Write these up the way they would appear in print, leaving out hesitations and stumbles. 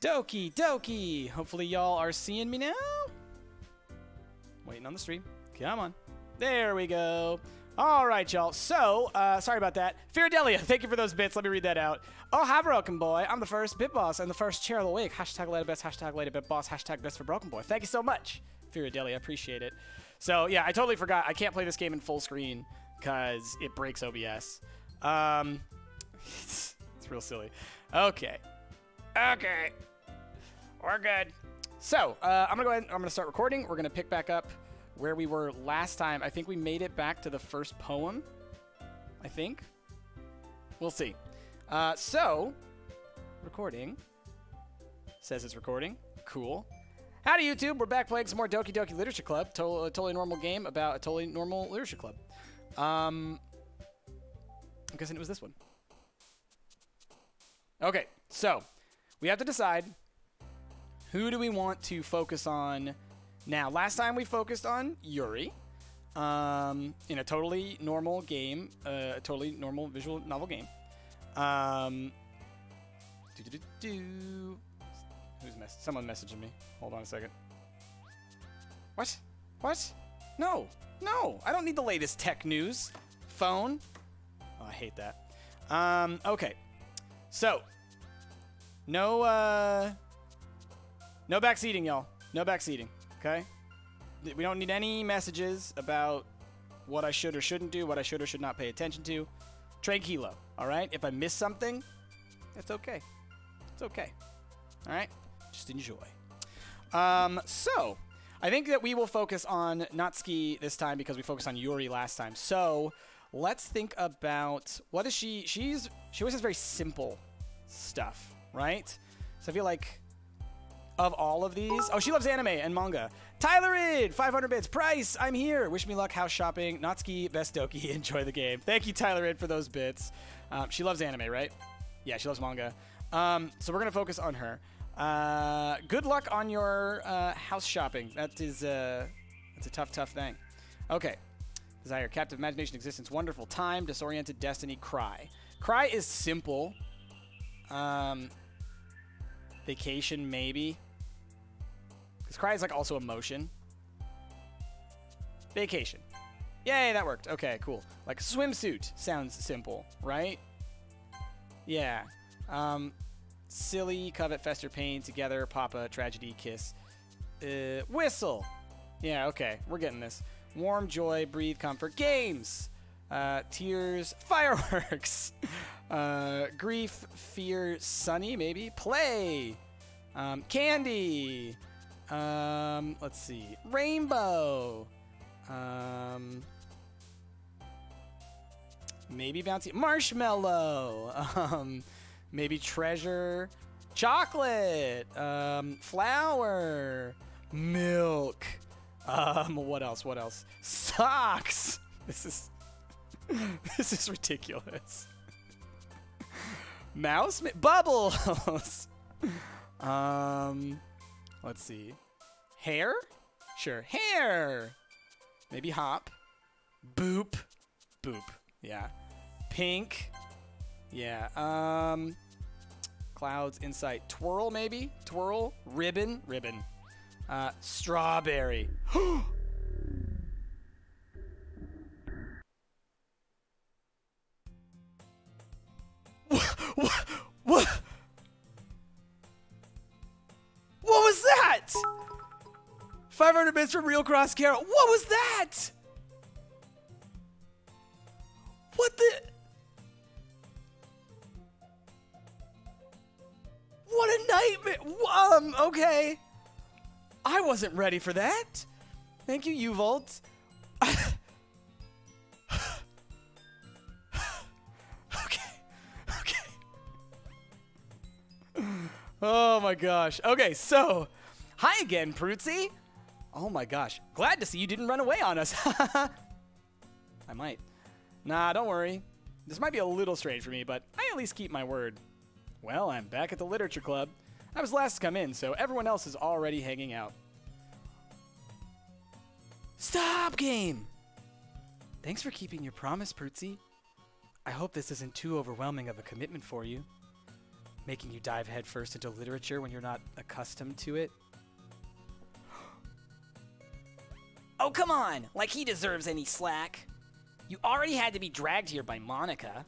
Doki, Doki. Hopefully y'all are seeing me now. Waiting on the stream. Come on. There we go. All right, y'all. So, sorry about that. Firadelia, thank you for those bits. Let me read that out. Oh, hi, Broken Boy. I'm the first bit boss and the first chair of the week. Hashtag later best, hashtag later bit boss, hashtag best for Broken Boy. Thank you so much, Firadelia. Appreciate it. So, yeah, I totally forgot. I can't play this game in full screen because it breaks OBS. It's real silly. Okay. Okay. We're good. So, I'm going to go ahead and I'm going to start recording. We're going to pick back up where we were last time. I think we made it back to the first poem. I think. We'll see. So, recording. Says it's recording. Cool. Howdy, YouTube. We're back playing some more Doki Doki Literature Club. Totally normal game about a totally normal literature club. I'm guessing it was this one. Okay, so we have to decide who do we want to focus on now. Last time we focused on Yuri in a totally normal game, a totally normal visual novel game. Someone messaging me. Hold on a second. What? What? No. No. I don't need the latest tech news. Phone. Oh, I hate that. Okay. So. No backseating, y'all. No backseating. Okay? We don't need any messages about what I should or shouldn't do, what I should or should not pay attention to. Tranquilo. All right? If I miss something, it's okay. It's okay. All right? Just enjoy. So, I think that we will focus on Natsuki this time because we focused on Yuri last time. So, let's think about what is she always has very simple stuff, right? So I feel like of all of these, oh, she loves anime and manga. Tylerid, 500 bits. Price, I'm here. Wish me luck. House shopping. Natsuki, best Doki. Enjoy the game. Thank you, Tylerid, for those bits. She loves anime, right? Yeah, she loves manga. So we're gonna focus on her. Good luck on your house shopping. That is that's a tough thing. Okay. Desire, captive imagination, existence, wonderful time, disoriented, destiny, cry. Cry is simple. Vacation, maybe. Because cry is like also emotion. Vacation. Yay, that worked. Okay, cool. Like swimsuit sounds simple, right? Yeah. Silly, covet, fester, pain, together, papa, tragedy, kiss. Whistle. Yeah, okay. We're getting this. Warm, joy, breathe, comfort, games. Tears, fireworks. Grief, fear, sunny, maybe. Play. Candy. Let's see. Rainbow. Maybe bouncy. Marshmallow. Maybe treasure. Chocolate. Flower. Milk. What else? What else? Socks. This is ridiculous. Mouse? Bubbles. Let's see. Hair? Sure. Hair. Maybe hop. Boop. Boop. Yeah. Pink. Yeah. Clouds, insight. Twirl, maybe? Twirl. Ribbon. Ribbon. Strawberry. What was that? 500 bits from Real Cross Carol. What was that? What the? What a nightmare. Okay. I wasn't ready for that. Thank you, Uvolt. Oh my gosh. Okay, so hi again, Prutzy. Oh my gosh. Glad to see you didn't run away on us. I might. Nah, don't worry. This might be a little strange for me, but I at least keep my word. Well, I'm back at the Literature Club. I was last to come in, so everyone else is already hanging out. Stop, game! Thanks for keeping your promise, Prutzy. I hope this isn't too overwhelming of a commitment for you. Making you dive headfirst into literature when you're not accustomed to it. Oh, come on! Like he deserves any slack. You already had to be dragged here by Monica.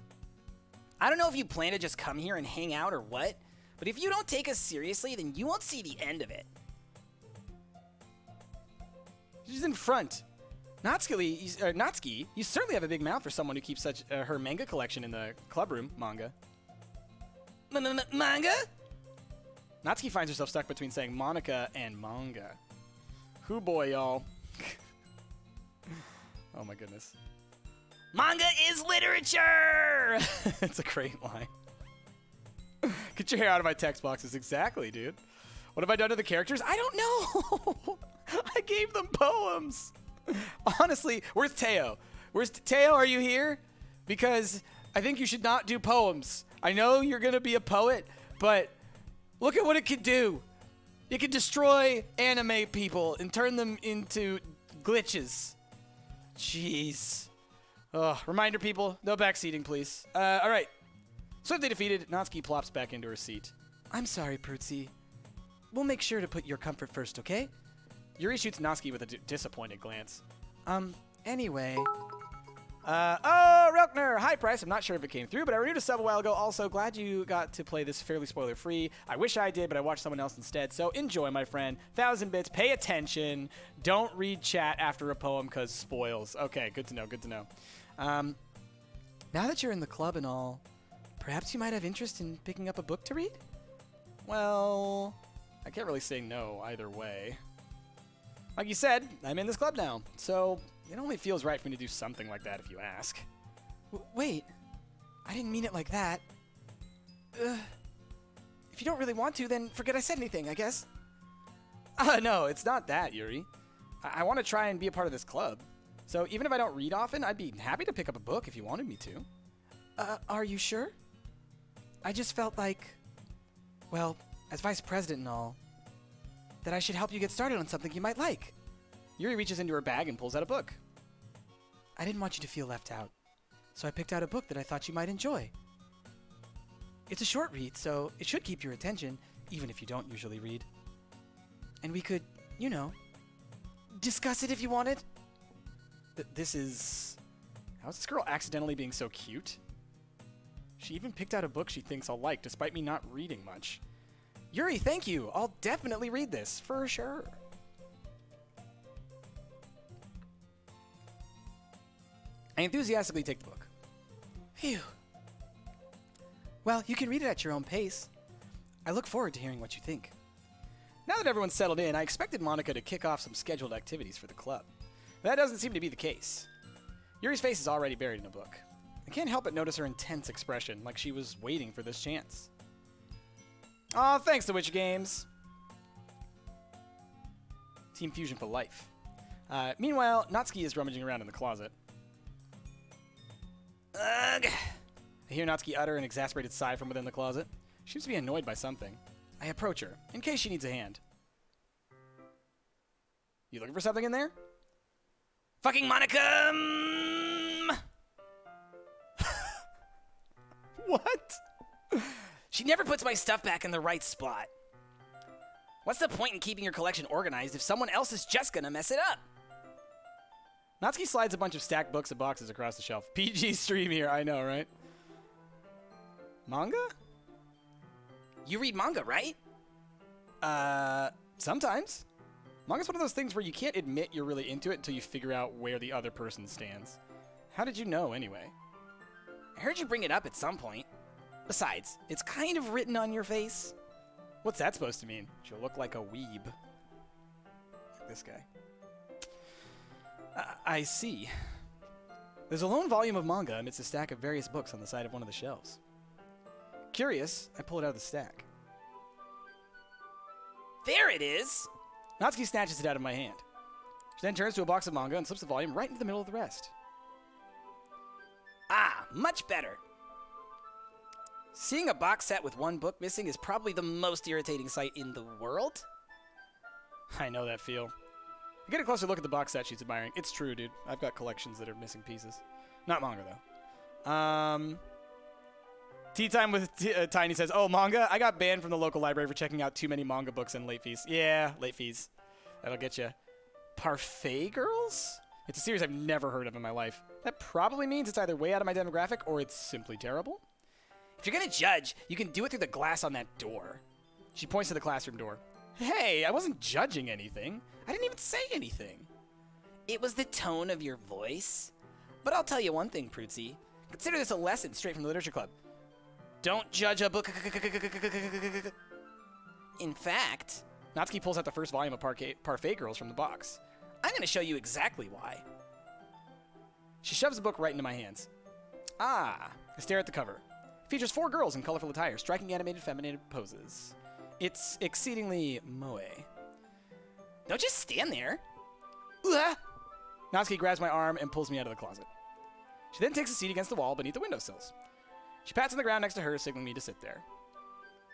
I don't know if you plan to just come here and hang out or what, but if you don't take us seriously, then you won't see the end of it. She's in front. Natsuki, you certainly have a big mouth for someone who keeps such her manga collection in the club room. Manga. Manga? Natsuki finds herself stuck between saying Monica and manga. Hoo boy, y'all. Oh my goodness. Manga is literature! It's a great line. Get your hair out of my text boxes. Exactly, dude. What have I done to the characters? I don't know. I gave them poems. Honestly, where's Teo? Teo, are you here? Because I think you should not do poems. I know you're going to be a poet, but look at what it could do. It could destroy anime people and turn them into glitches. Jeez. Oh, reminder, people, no backseating, please. All right. Swiftly defeated, Natsuki plops back into her seat. I'm sorry, Pertzy. We'll make sure to put your comfort first, okay? Yuri shoots Natsuki with a disappointed glance. Anyway. Oh, Relkner! High price. I'm not sure if it came through, but I renewed a sub a while ago. Also, glad you got to play this fairly spoiler-free. I wish I did, but I watched someone else instead. So enjoy, my friend. 1,000 bits. Pay attention. Don't read chat after a poem, because spoils. Okay, good to know, good to know. Now that you're in the club and all, perhaps you might have interest in picking up a book to read? Well, I can't really say no either way. Like you said, I'm in this club now, so it only feels right for me to do something like that if you ask. Wait, I didn't mean it like that. If you don't really want to, then forget I said anything, I guess. No, it's not that, Yuri. I want to try and be a part of this club. So even if I don't read often, I'd be happy to pick up a book if you wanted me to. Are you sure? I just felt like, well, as vice president and all, that I should help you get started on something you might like. Yuri reaches into her bag and pulls out a book. I didn't want you to feel left out, so I picked out a book that I thought you might enjoy. It's a short read, so it should keep your attention, even if you don't usually read. And we could, you know, discuss it if you wanted. This is... How is this girl accidentally being so cute? She even picked out a book she thinks I'll like, despite me not reading much. Yuri, thank you. I'll definitely read this, for sure. I enthusiastically take the book. Phew. Well, you can read it at your own pace. I look forward to hearing what you think. Now that everyone's settled in, I expected Monica to kick off some scheduled activities for the club. That doesn't seem to be the case. Yuri's face is already buried in a book. I can't help but notice her intense expression, like she was waiting for this chance. Aw, thanks to Witch Games. Team Fusion for life. Meanwhile, Natsuki is rummaging around in the closet. Ugh. I hear Natsuki utter an exasperated sigh from within the closet. She seems to be annoyed by something. I approach her, in case she needs a hand. You looking for something in there? Fucking Monica! What? She never puts my stuff back in the right spot. What's the point in keeping your collection organized if someone else is just gonna mess it up? Natsuki slides a bunch of stacked books and boxes across the shelf. PG stream here, I know, right? Manga? You read manga, right? Sometimes. Manga's one of those things where you can't admit you're really into it until you figure out where the other person stands. How did you know, anyway? I heard you bring it up at some point. Besides, it's kind of written on your face. What's that supposed to mean? She'll look like a weeb. Like this guy. I see. There's a lone volume of manga amidst a stack of various books on the side of one of the shelves. Curious, I pull it out of the stack. There it is! Natsuki snatches it out of my hand. She then turns to a box of manga and slips the volume right into the middle of the rest. Ah, much better. Seeing a box set with one book missing is probably the most irritating sight in the world. I know that feel. I get a closer look at the box set she's admiring. It's true, dude. I've got collections that are missing pieces. Not manga, though. Tea time with Tiny says, oh, manga? I got banned from the local library for checking out too many manga books and late fees. Yeah, late fees. That'll get you. Parfait Girls? It's a series I've never heard of in my life. That probably means it's either way out of my demographic or it's simply terrible. If you're going to judge, you can do it through the glass on that door. She points to the classroom door. Hey, I wasn't judging anything. I didn't even say anything. It was the tone of your voice. But I'll tell you one thing, Prutzy. Consider this a lesson straight from the Literature Club. Don't judge a book. In fact, Natsuki pulls out the first volume of Parfait Girls from the box. I'm going to show you exactly why. She shoves the book right into my hands. Ah, I stare at the cover. It features 4 girls in colorful attire, striking animated feminine poses. It's exceedingly moe. Don't just stand there. Natsuki grabs my arm and pulls me out of the closet. She then takes a seat against the wall beneath the windowsills. She pats on the ground next to her, signaling me to sit there.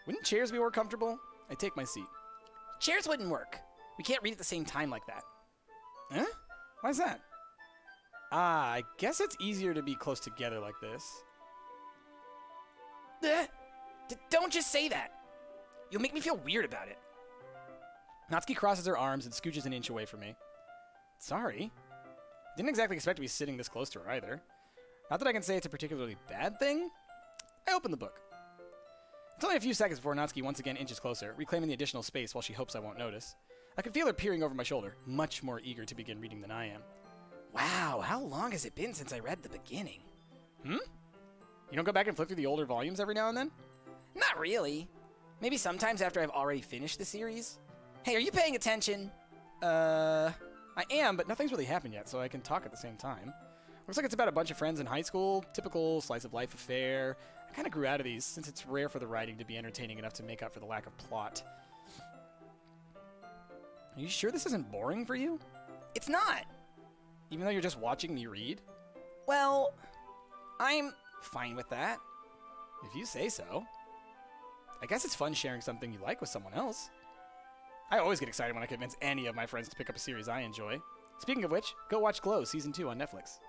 Wouldn't chairs be more comfortable? I take my seat. Chairs wouldn't work. We can't read at the same time like that. Huh? Why's that? Ah, I guess it's easier to be close together like this. Don't just say that. You'll make me feel weird about it. Natsuki crosses her arms and scooches an inch away from me. Sorry. Didn't exactly expect to be sitting this close to her either. Not that I can say it's a particularly bad thing. I open the book. It's only a few seconds before Natsuki once again inches closer, reclaiming the additional space while she hopes I won't notice. I can feel her peering over my shoulder, much more eager to begin reading than I am. Wow, how long has it been since I read the beginning? You don't go back and flip through the older volumes every now and then? Not really. Maybe sometimes after I've already finished the series. Hey, are you paying attention? I am, but nothing's really happened yet, so I can talk at the same time. Looks like it's about a bunch of friends in high school, typical slice of life affair. I kind of grew out of these, since it's rare for the writing to be entertaining enough to make up for the lack of plot. Are you sure this isn't boring for you? It's not. Even though you're just watching me read? Well, I'm fine with that. If you say so. I guess it's fun sharing something you like with someone else. I always get excited when I convince any of my friends to pick up a series I enjoy. Speaking of which, go watch Glow Season 2 on Netflix.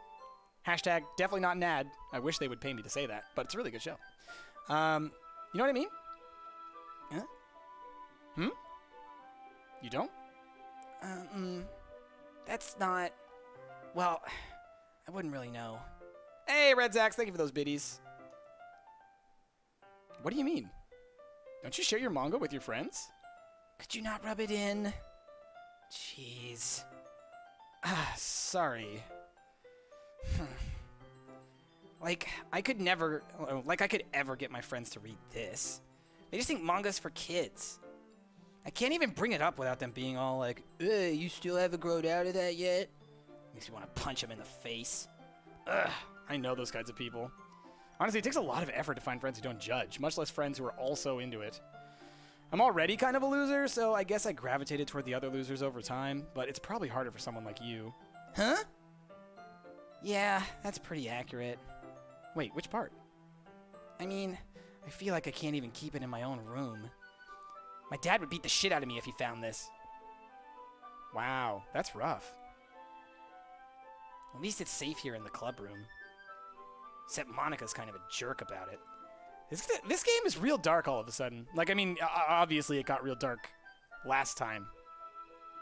Hashtag definitely not an ad. I wish they would pay me to say that, but it's a really good show. You know what I mean? Huh? You don't? That's not... Well, I wouldn't really know. Hey, Red Zax, thank you for those biddies. What do you mean? Don't you share your manga with your friends? Could you not rub it in? Jeez. Sorry. Like, I could ever get my friends to read this. They just think manga's for kids. I can't even bring it up without them being all like, you still haven't grown out of that yet? Makes me want to punch them in the face. Ugh, I know those kinds of people. Honestly, it takes a lot of effort to find friends who don't judge, much less friends who are also into it. I'm already kind of a loser, so I guess I gravitated toward the other losers over time, but it's probably harder for someone like you. Huh? Yeah, that's pretty accurate. Wait, which part? I mean, I feel like I can't even keep it in my own room. My dad would beat the shit out of me if he found this. Wow, that's rough. At least it's safe here in the club room. Except Monica's kind of a jerk about it. This game is real dark all of a sudden. Like, I mean, obviously it got real dark last time.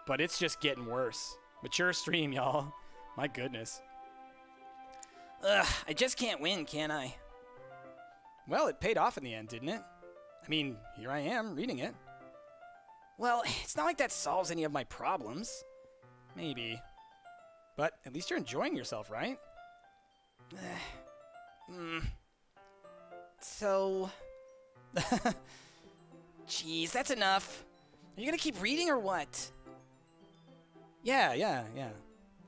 But it's just getting worse. Mature stream, y'all. My goodness. Ugh, I just can't win, can I? Well, it paid off in the end, didn't it? I mean, here I am, reading it. Well, it's not like that solves any of my problems. Maybe. But at least you're enjoying yourself, right? So... Jeez, that's enough. Are you gonna keep reading or what? Yeah.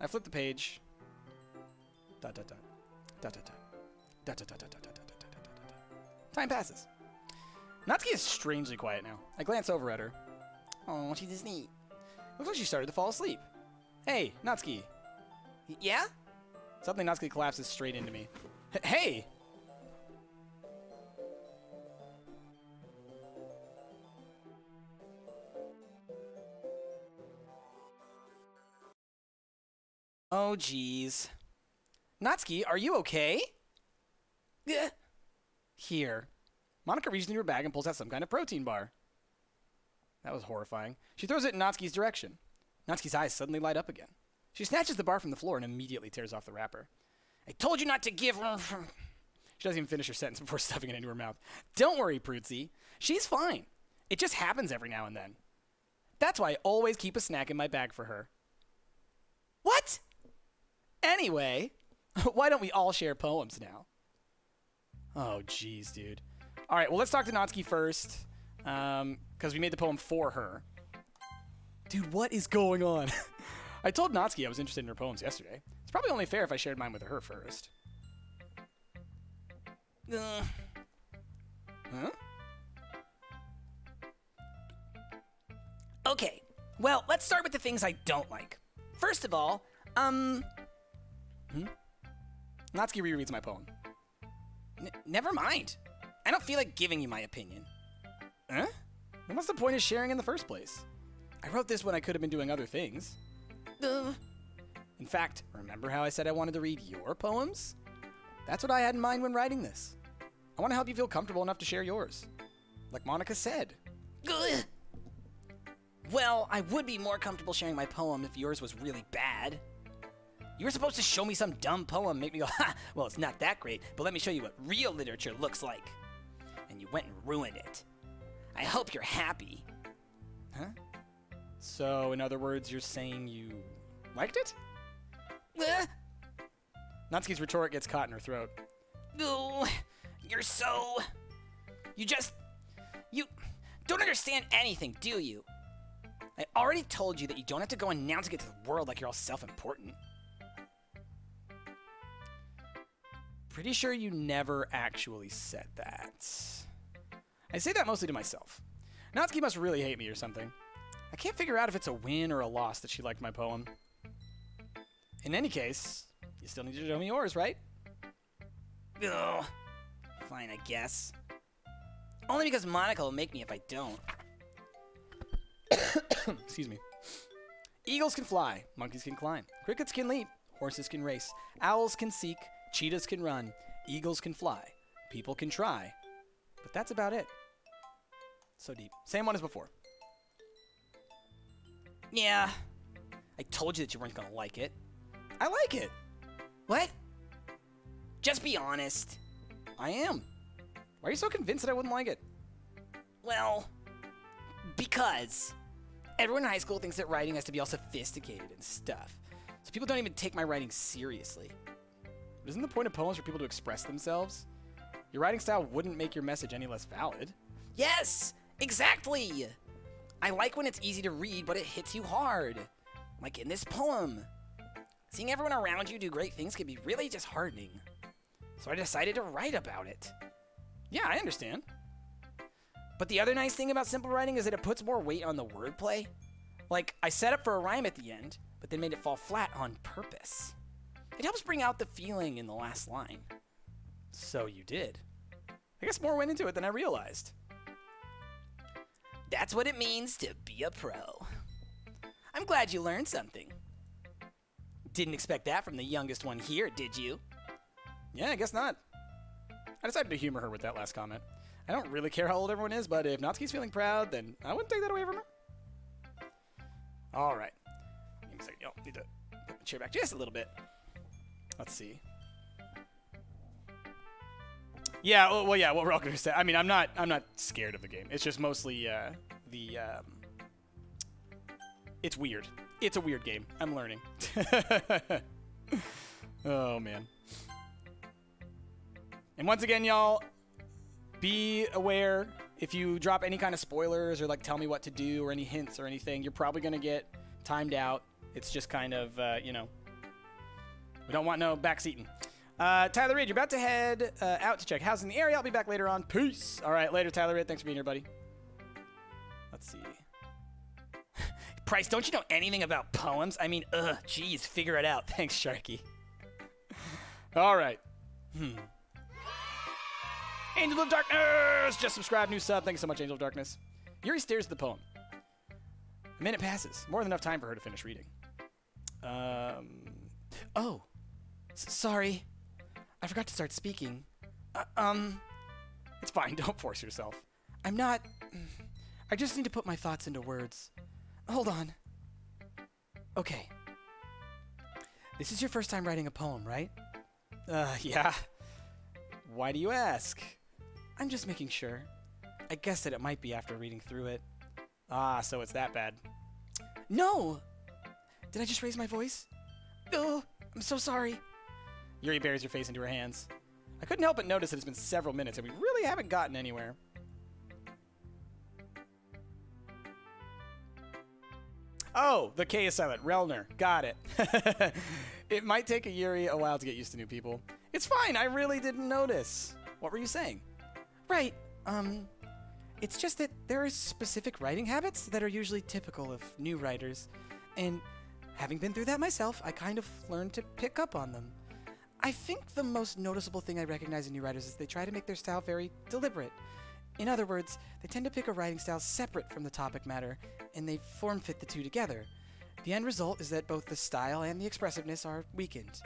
I flipped the page. Dot, dot, dot. Dot, dot, dot. Dot, dot, dot, dot, dot, dot, dot, dot, dot, dot. Time passes. Natsuki is strangely quiet now. I glance over at her. Oh, she's just neat. Looks like she started to fall asleep. Hey, Natsuki. Yeah? Suddenly, Natsuki collapses straight into me. Hey! Oh, jeez. Natsuki, are you okay? Gah. Here. Monica reaches into her bag and pulls out some kind of protein bar. That was horrifying. She throws it in Natsuki's direction. Natsuki's eyes suddenly light up again. She snatches the bar from the floor and immediately tears off the wrapper. I told you not to give her... She doesn't even finish her sentence before stuffing it into her mouth. Don't worry, Prudzy. She's fine. It just happens every now and then. That's why I always keep a snack in my bag for her. What? Anyway, why don't we all share poems now? Oh, jeez, dude. All right, well, let's talk to Natsuki first, because we made the poem for her. Dude, what is going on? I told Natsuki I was interested in her poems yesterday. It's probably only fair if I shared mine with her first. Huh? Okay, well, let's start with the things I don't like. First of all, Natsuki rereads my poem. Never mind. I don't feel like giving you my opinion. Huh? Then what's the point of sharing in the first place? I wrote this when I could have been doing other things. In fact, remember how I said I wanted to read your poems? That's what I had in mind when writing this. I want to help you feel comfortable enough to share yours. Like Monica said. Well, I would be more comfortable sharing my poem if yours was really bad. You were supposed to show me some dumb poem, make me go, ha, well, it's not that great, but let me show you what real literature looks like. And you went and ruined it. I hope you're happy. Huh? So, in other words, you're saying you liked it? Natsuki's retort gets caught in her throat. Oh, you're so... You don't understand anything, do you? I already told you that you don't have to go announcing it to the world like you're all self-important. Pretty sure you never actually said that. I say that mostly to myself. Natsuki must really hate me or something. I can't figure out if it's a win or a loss that she liked my poem. In any case, you still need to show me yours, right? Ugh. Fine, I guess. Only because Monica will make me if I don't. Excuse me. Eagles can fly, monkeys can climb, crickets can leap, horses can race, owls can seek, cheetahs can run, eagles can fly, people can try, but that's about it. So deep. Same one as before. Yeah. I told you that you weren't gonna like it. I like it. What? Just be honest. I am. Why are you so convinced that I wouldn't like it? Well, because everyone in high school thinks that writing has to be all sophisticated and stuff. So people don't even take my writing seriously. But isn't the point of poems for people to express themselves? Your writing style wouldn't make your message any less valid. Yes, exactly. I like when it's easy to read, but it hits you hard. Like in this poem. Seeing everyone around you do great things can be really disheartening. So I decided to write about it. Yeah, I understand. But the other nice thing about simple writing is that it puts more weight on the wordplay. Like, I set up for a rhyme at the end, but then made it fall flat on purpose. It helps bring out the feeling in the last line. So you did. I guess more went into it than I realized. That's what it means to be a pro. I'm glad you learned something. Didn't expect that from the youngest one here, did you? Yeah, I guess not. I decided to humor her with that last comment. I don't really care how old everyone is, but if Natsuki's feeling proud, then I wouldn't take that away from her. All right. Give me a second. Yo, need to put the chair back just a little bit. Let's see. Yeah, well, yeah, what we're all going to say. I mean, I'm not scared of the game. It's just mostly it's weird. It's a weird game. I'm learning. Oh, man. And once again, y'all, be aware if you drop any kind of spoilers or like tell me what to do or any hints or anything, you're probably going to get timed out. It's just kind of, you know, we don't want no backseating. Tyler Reed, you're about to head out to check housing in the area. I'll be back later on. Peace. All right, later, Tyler Reed. Thanks for being here, buddy. Let's see. Price, don't you know anything about poems? I mean, geez, figure it out. Thanks, Sharky. All right. Angel of Darkness! Just subscribe, new sub. Thank you so much, Angel of Darkness. Yuri stares at the poem. A minute passes. More than enough time for her to finish reading. Sorry. I forgot to start speaking. It's fine, don't force yourself. I'm not... I just need to put my thoughts into words. Hold on. Okay. This is your first time writing a poem, right? Yeah. Why do you ask? I'm just making sure. I guess that it might be after reading through it. Ah, so it's that bad. No! Did I just raise my voice? Oh, I'm so sorry. Yuri buries her face into her hands. I couldn't help but notice that it's been several minutes and we really haven't gotten anywhere. Oh, the K is silent. Relner. Got it. It might take a Yuri a while to get used to new people. It's fine. I really didn't notice. What were you saying? Right. It's just that there are specific writing habits that are usually typical of new writers. And having been through that myself, I kind of learned to pick up on them. I think the most noticeable thing I recognize in new writers is they try to make their style very deliberate. In other words, they tend to pick a writing style separate from the topic matter, and they form-fit the two together. The end result is that both the style and the expressiveness are weakened.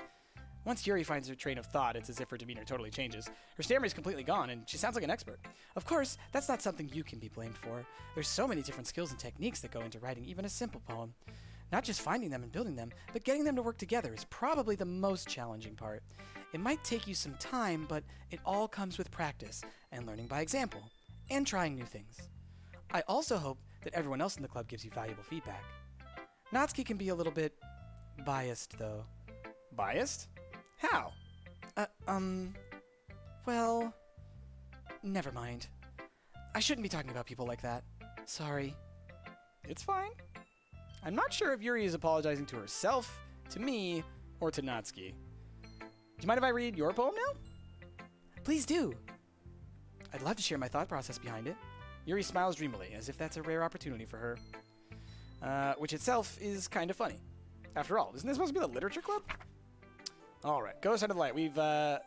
Once Yuri finds her train of thought, it's as if her demeanor totally changes. Her stammer is completely gone, and she sounds like an expert. Of course, that's not something you can be blamed for. There's so many different skills and techniques that go into writing even a simple poem. Not just finding them and building them, but getting them to work together is probably the most challenging part. It might take you some time, but it all comes with practice, and learning by example, and trying new things. I also hope that everyone else in the club gives you valuable feedback. Natsuki can be a little bit biased, though. Biased? How? Well, never mind. I shouldn't be talking about people like that. Sorry. It's fine. I'm not sure if Yuri is apologizing to herself, to me, or to Natsuki. Do you mind if I read your poem now? Please do. I'd love to share my thought process behind it. Yuri smiles dreamily, as if that's a rare opportunity for her. Which itself is kind of funny. After all, isn't this supposed to be the literature club? Alright, Ghost Under the Light. We've read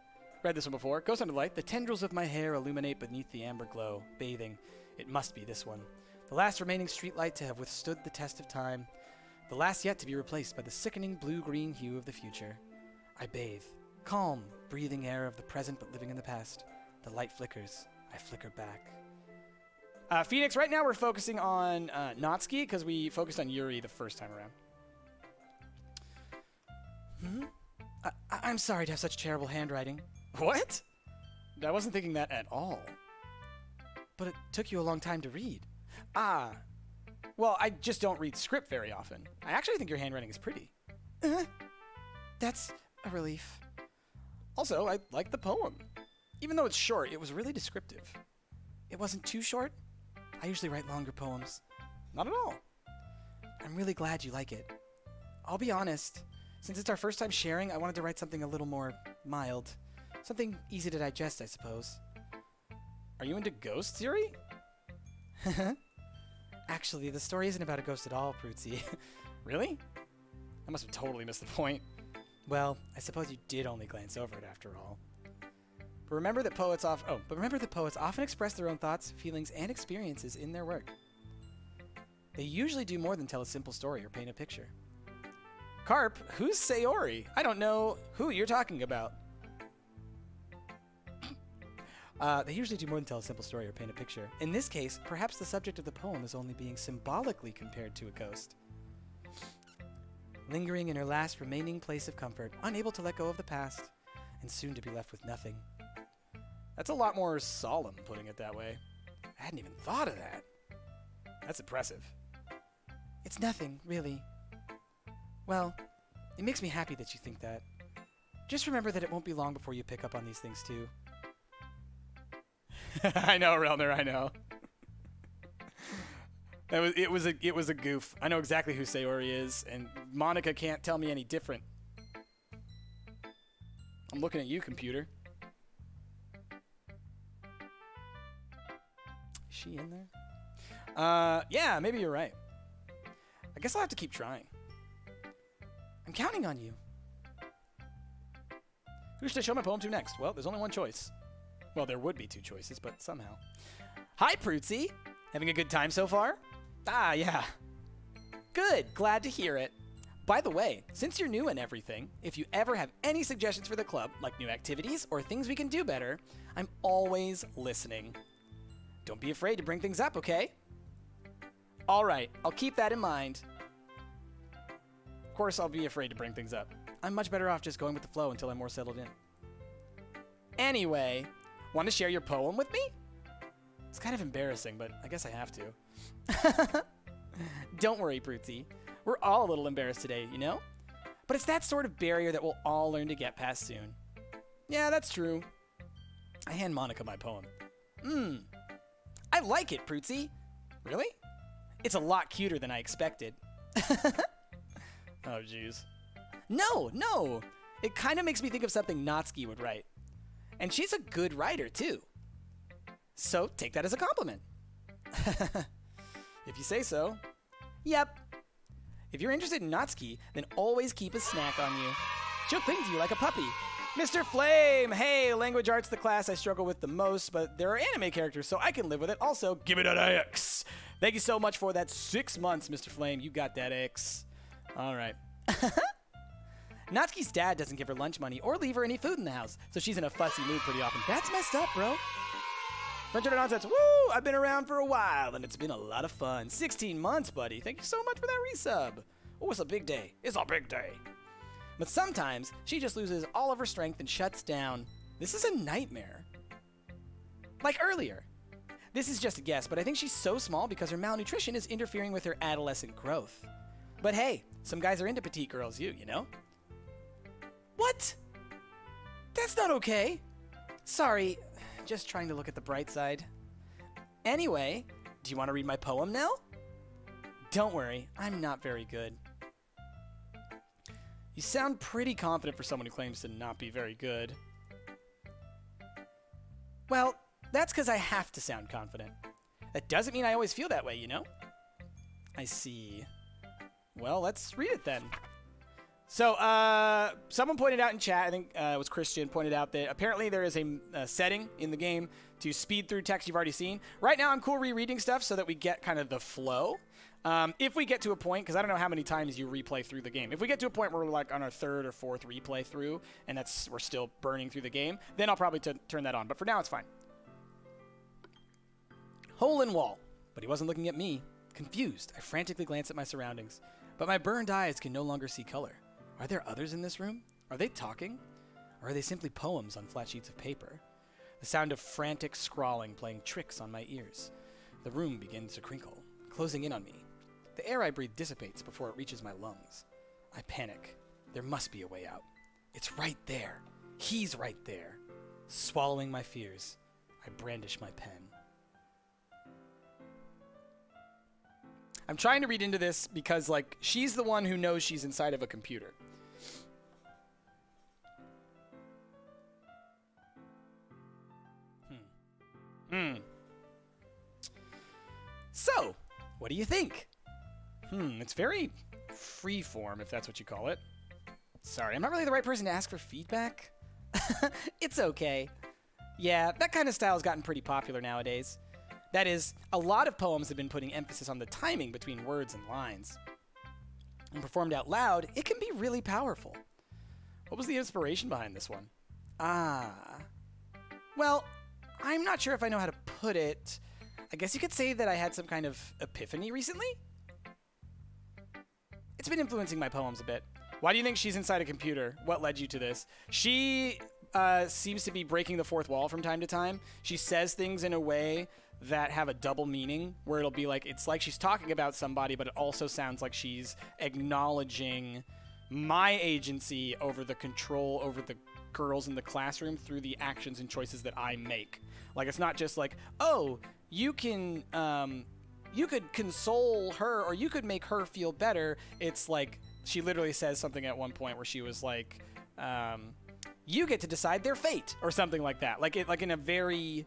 this one before. Ghost Under the Light. The tendrils of my hair illuminate beneath the amber glow, bathing. It must be this one. The last remaining streetlight to have withstood the test of time. The last yet to be replaced by the sickening blue-green hue of the future. I bathe. Calm, breathing air of the present but living in the past. The light flickers. I flicker back. Phoenix, right now we're focusing on Natsuki because we focused on Yuri the first time around. I'm sorry to have such terrible handwriting. What? I wasn't thinking that at all. But it took you a long time to read. Ah. Well, I just don't read script very often. I actually think your handwriting is pretty. That's a relief. Also, I like the poem. Even though it's short, it was really descriptive. It wasn't too short. I usually write longer poems. Not at all. I'm really glad you like it. I'll be honest. Since it's our first time sharing, I wanted to write something a little more mild. Something easy to digest, I suppose. Are you into ghosts, Yuri? Actually, the story isn't about a ghost at all, Prutzi. Really? I must have totally missed the point. Well, I suppose you did only glance over it after all. But remember that poets often express their own thoughts, feelings, and experiences in their work. They usually do more than tell a simple story or paint a picture. Carp, who's Sayori? I don't know who you're talking about. They usually do more than tell a simple story or paint a picture. In this case, perhaps the subject of the poem is only being symbolically compared to a ghost. Lingering in her last remaining place of comfort, unable to let go of the past, and soon to be left with nothing. That's a lot more solemn, putting it that way. I hadn't even thought of that. That's impressive. It's nothing, really. Well, it makes me happy that you think that. Just remember that it won't be long before you pick up on these things, too. I know, Relner, I know. It was a goof. I know exactly who Sayori is, and Monica can't tell me any different. I'm looking at you, computer. Is she in there? Yeah, maybe you're right. I guess I'll have to keep trying. I'm counting on you. Who should I show my poem to next? Well, there's only one choice. Well, there would be two choices, but somehow. Hi, Prutzi. Having a good time so far? Ah, yeah. Good. Glad to hear it. By the way, since you're new and everything, if you ever have any suggestions for the club, like new activities or things we can do better, I'm always listening. Don't be afraid to bring things up, okay? All right, I'll keep that in mind. Of course, I'll be afraid to bring things up. I'm much better off just going with the flow until I'm more settled in. Anyway, want to share your poem with me? It's kind of embarrassing, but I guess I have to. Don't worry, Prutzy. We're all a little embarrassed today, you know? But it's that sort of barrier that we'll all learn to get past soon. Yeah, that's true. I hand Monica my poem. I like it, Prutzy. Really? It's a lot cuter than I expected. Oh, jeez. No. It kind of makes me think of something Natsuki would write. And she's a good writer, too. So take that as a compliment. If you say so. Yep. If you're interested in Natsuki, then always keep a snack on you. She'll cling to you like a puppy. Mr. Flame! Hey, language art's the class I struggle with the most, but there are anime characters, so I can live with it. Also, give me that X! Thank you so much for that 6 months, Mr. Flame. You got that X. All right. Natsuki's dad doesn't give her lunch money or leave her any food in the house, so she's in a fussy mood pretty often. That's messed up, bro. French Nonsense, woo! I've been around for a while, and it's been a lot of fun. 16 months, buddy. Thank you so much for that resub. Oh, it's a big day. It's a big day. But sometimes, she just loses all of her strength and shuts down. This is a nightmare. Like earlier. This is just a guess, but I think she's so small because her malnutrition is interfering with her adolescent growth. But hey, some guys are into petite girls, you know? What? That's not okay. Sorry, just trying to look at the bright side. Anyway, do you want to read my poem now? Don't worry, I'm not very good. You sound pretty confident for someone who claims to not be very good. Well, that's because I have to sound confident. That doesn't mean I always feel that way, you know? I see. Well, let's read it then. So, someone pointed out in chat, I think it was Christian, pointed out that apparently there is a setting in the game to speed through text you've already seen. Right now, I'm cool rereading stuff so that we get kind of the flow. If we get to a point, because I don't know how many times you replay through the game. If we get to a point where we're like on our 3rd or 4th replay through, and we're still burning through the game, then I'll probably turn that on. But for now, it's fine. Hole in wall. But he wasn't looking at me. Confused, I frantically glance at my surroundings. But my burned eyes can no longer see color. Are there others in this room? Are they talking? Or are they simply poems on flat sheets of paper? The sound of frantic scrawling playing tricks on my ears. The room begins to crinkle, closing in on me. The air I breathe dissipates before it reaches my lungs. I panic. There must be a way out. It's right there. He's right there. Swallowing my fears, I brandish my pen. I'm trying to read into this because, like, she's the one who knows she's inside of a computer. So, what do you think? It's very freeform, if that's what you call it. Sorry, I'm not really the right person to ask for feedback. It's okay. Yeah, that kind of style has gotten pretty popular nowadays. That is, a lot of poems have been putting emphasis on the timing between words and lines. When performed out loud, it can be really powerful. What was the inspiration behind this one? Well, I'm not sure if I know how to put it. I guess you could say that I had some kind of epiphany recently? It's been influencing my poems a bit. Why do you think she's inside a computer? What led you to this? She seems to be breaking the fourth wall from time to time. She says things in a way that have a double meaning, where it'll be like, it's like she's talking about somebody, but it also sounds like she's acknowledging my agency over the control over the girls in the classroom through the actions and choices that I make. Like, it's not just like, oh, you can, you could console her or you could make her feel better. It's like, she literally says something at one point where she was like, you get to decide their fate or something like that. Like in a very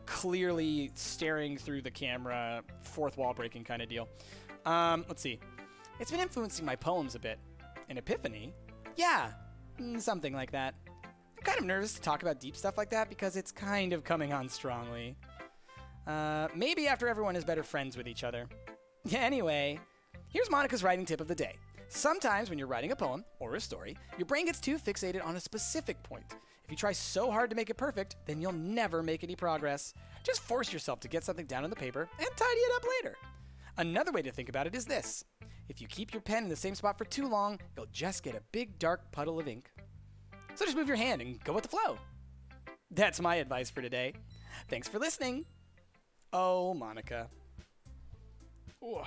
clearly staring through the camera, fourth wall breaking kind of deal. Let's see. It's been influencing my poems a bit. An epiphany? Yeah, something like that. I'm kind of nervous to talk about deep stuff like that because it's kind of coming on strongly. Maybe after everyone is better friends with each other. Yeah, anyway, here's Monica's writing tip of the day. Sometimes when you're writing a poem or a story, your brain gets too fixated on a specific point. If you try so hard to make it perfect, then you'll never make any progress. Just force yourself to get something down on the paper and tidy it up later. Another way to think about it is this. If you keep your pen in the same spot for too long, you'll just get a big dark puddle of ink. So just move your hand and go with the flow. That's my advice for today. Thanks for listening. Oh, Monica. Ooh.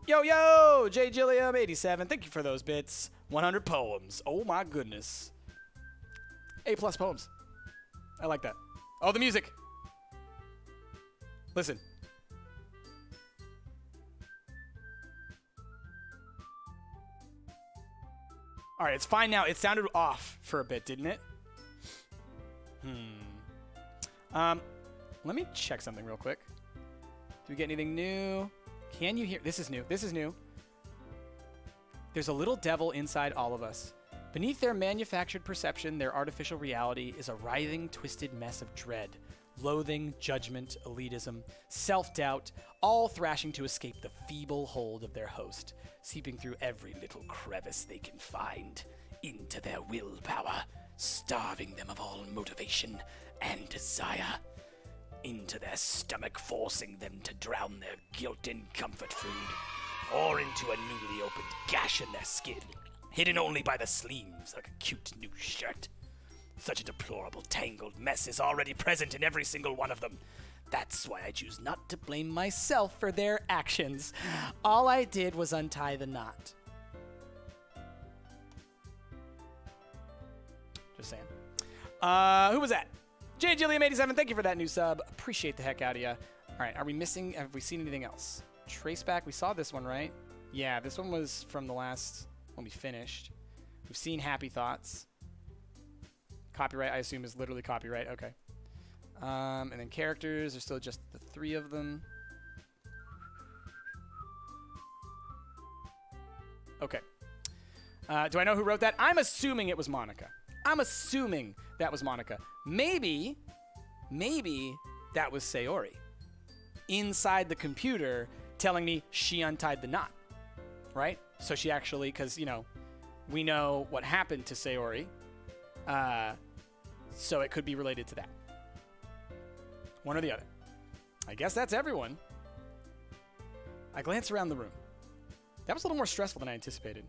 Yo, yo, J. Gilliam 87. Thank you for those bits. 100 poems. Oh my goodness. A+ poems. I like that. Oh, the music. Listen. All right, it's fine now. It sounded off for a bit, didn't it? Let me check something real quick. Do we get anything new? Can you hear? This is new. This is new. There's a little devil inside all of us. Beneath their manufactured perception, their artificial reality is a writhing, twisted mess of dread, loathing, judgment, elitism, self-doubt, all thrashing to escape the feeble hold of their host, seeping through every little crevice they can find into their willpower, starving them of all motivation and desire, into their stomach, forcing them to drown their guilt in comfort food, or into a newly opened gash in their skin, hidden only by the sleeves like a cute new shirt. Such a deplorable, tangled mess is already present in every single one of them. That's why I choose not to blame myself for their actions. All I did was untie the knot. Just saying. Who was that? J. Gilliam 87, thank you for that new sub. Appreciate the heck out of you. All right, are we missing? Have we seen anything else? Traceback, we saw this one, right? Yeah, this one was from the last one we finished. We've seen Happy Thoughts. Copyright, I assume, is literally copyright. Okay. And then characters, there's still just the 3 of them. Okay. Do I know who wrote that? I'm assuming it was Monica. I'm assuming that was Monica. Maybe that was Sayori inside the computer telling me she untied the knot, right? So she actually, because, you know, we know what happened to Sayori, so it could be related to that. One or the other. I guess that's everyone. I glance around the room. That was a little more stressful than I anticipated.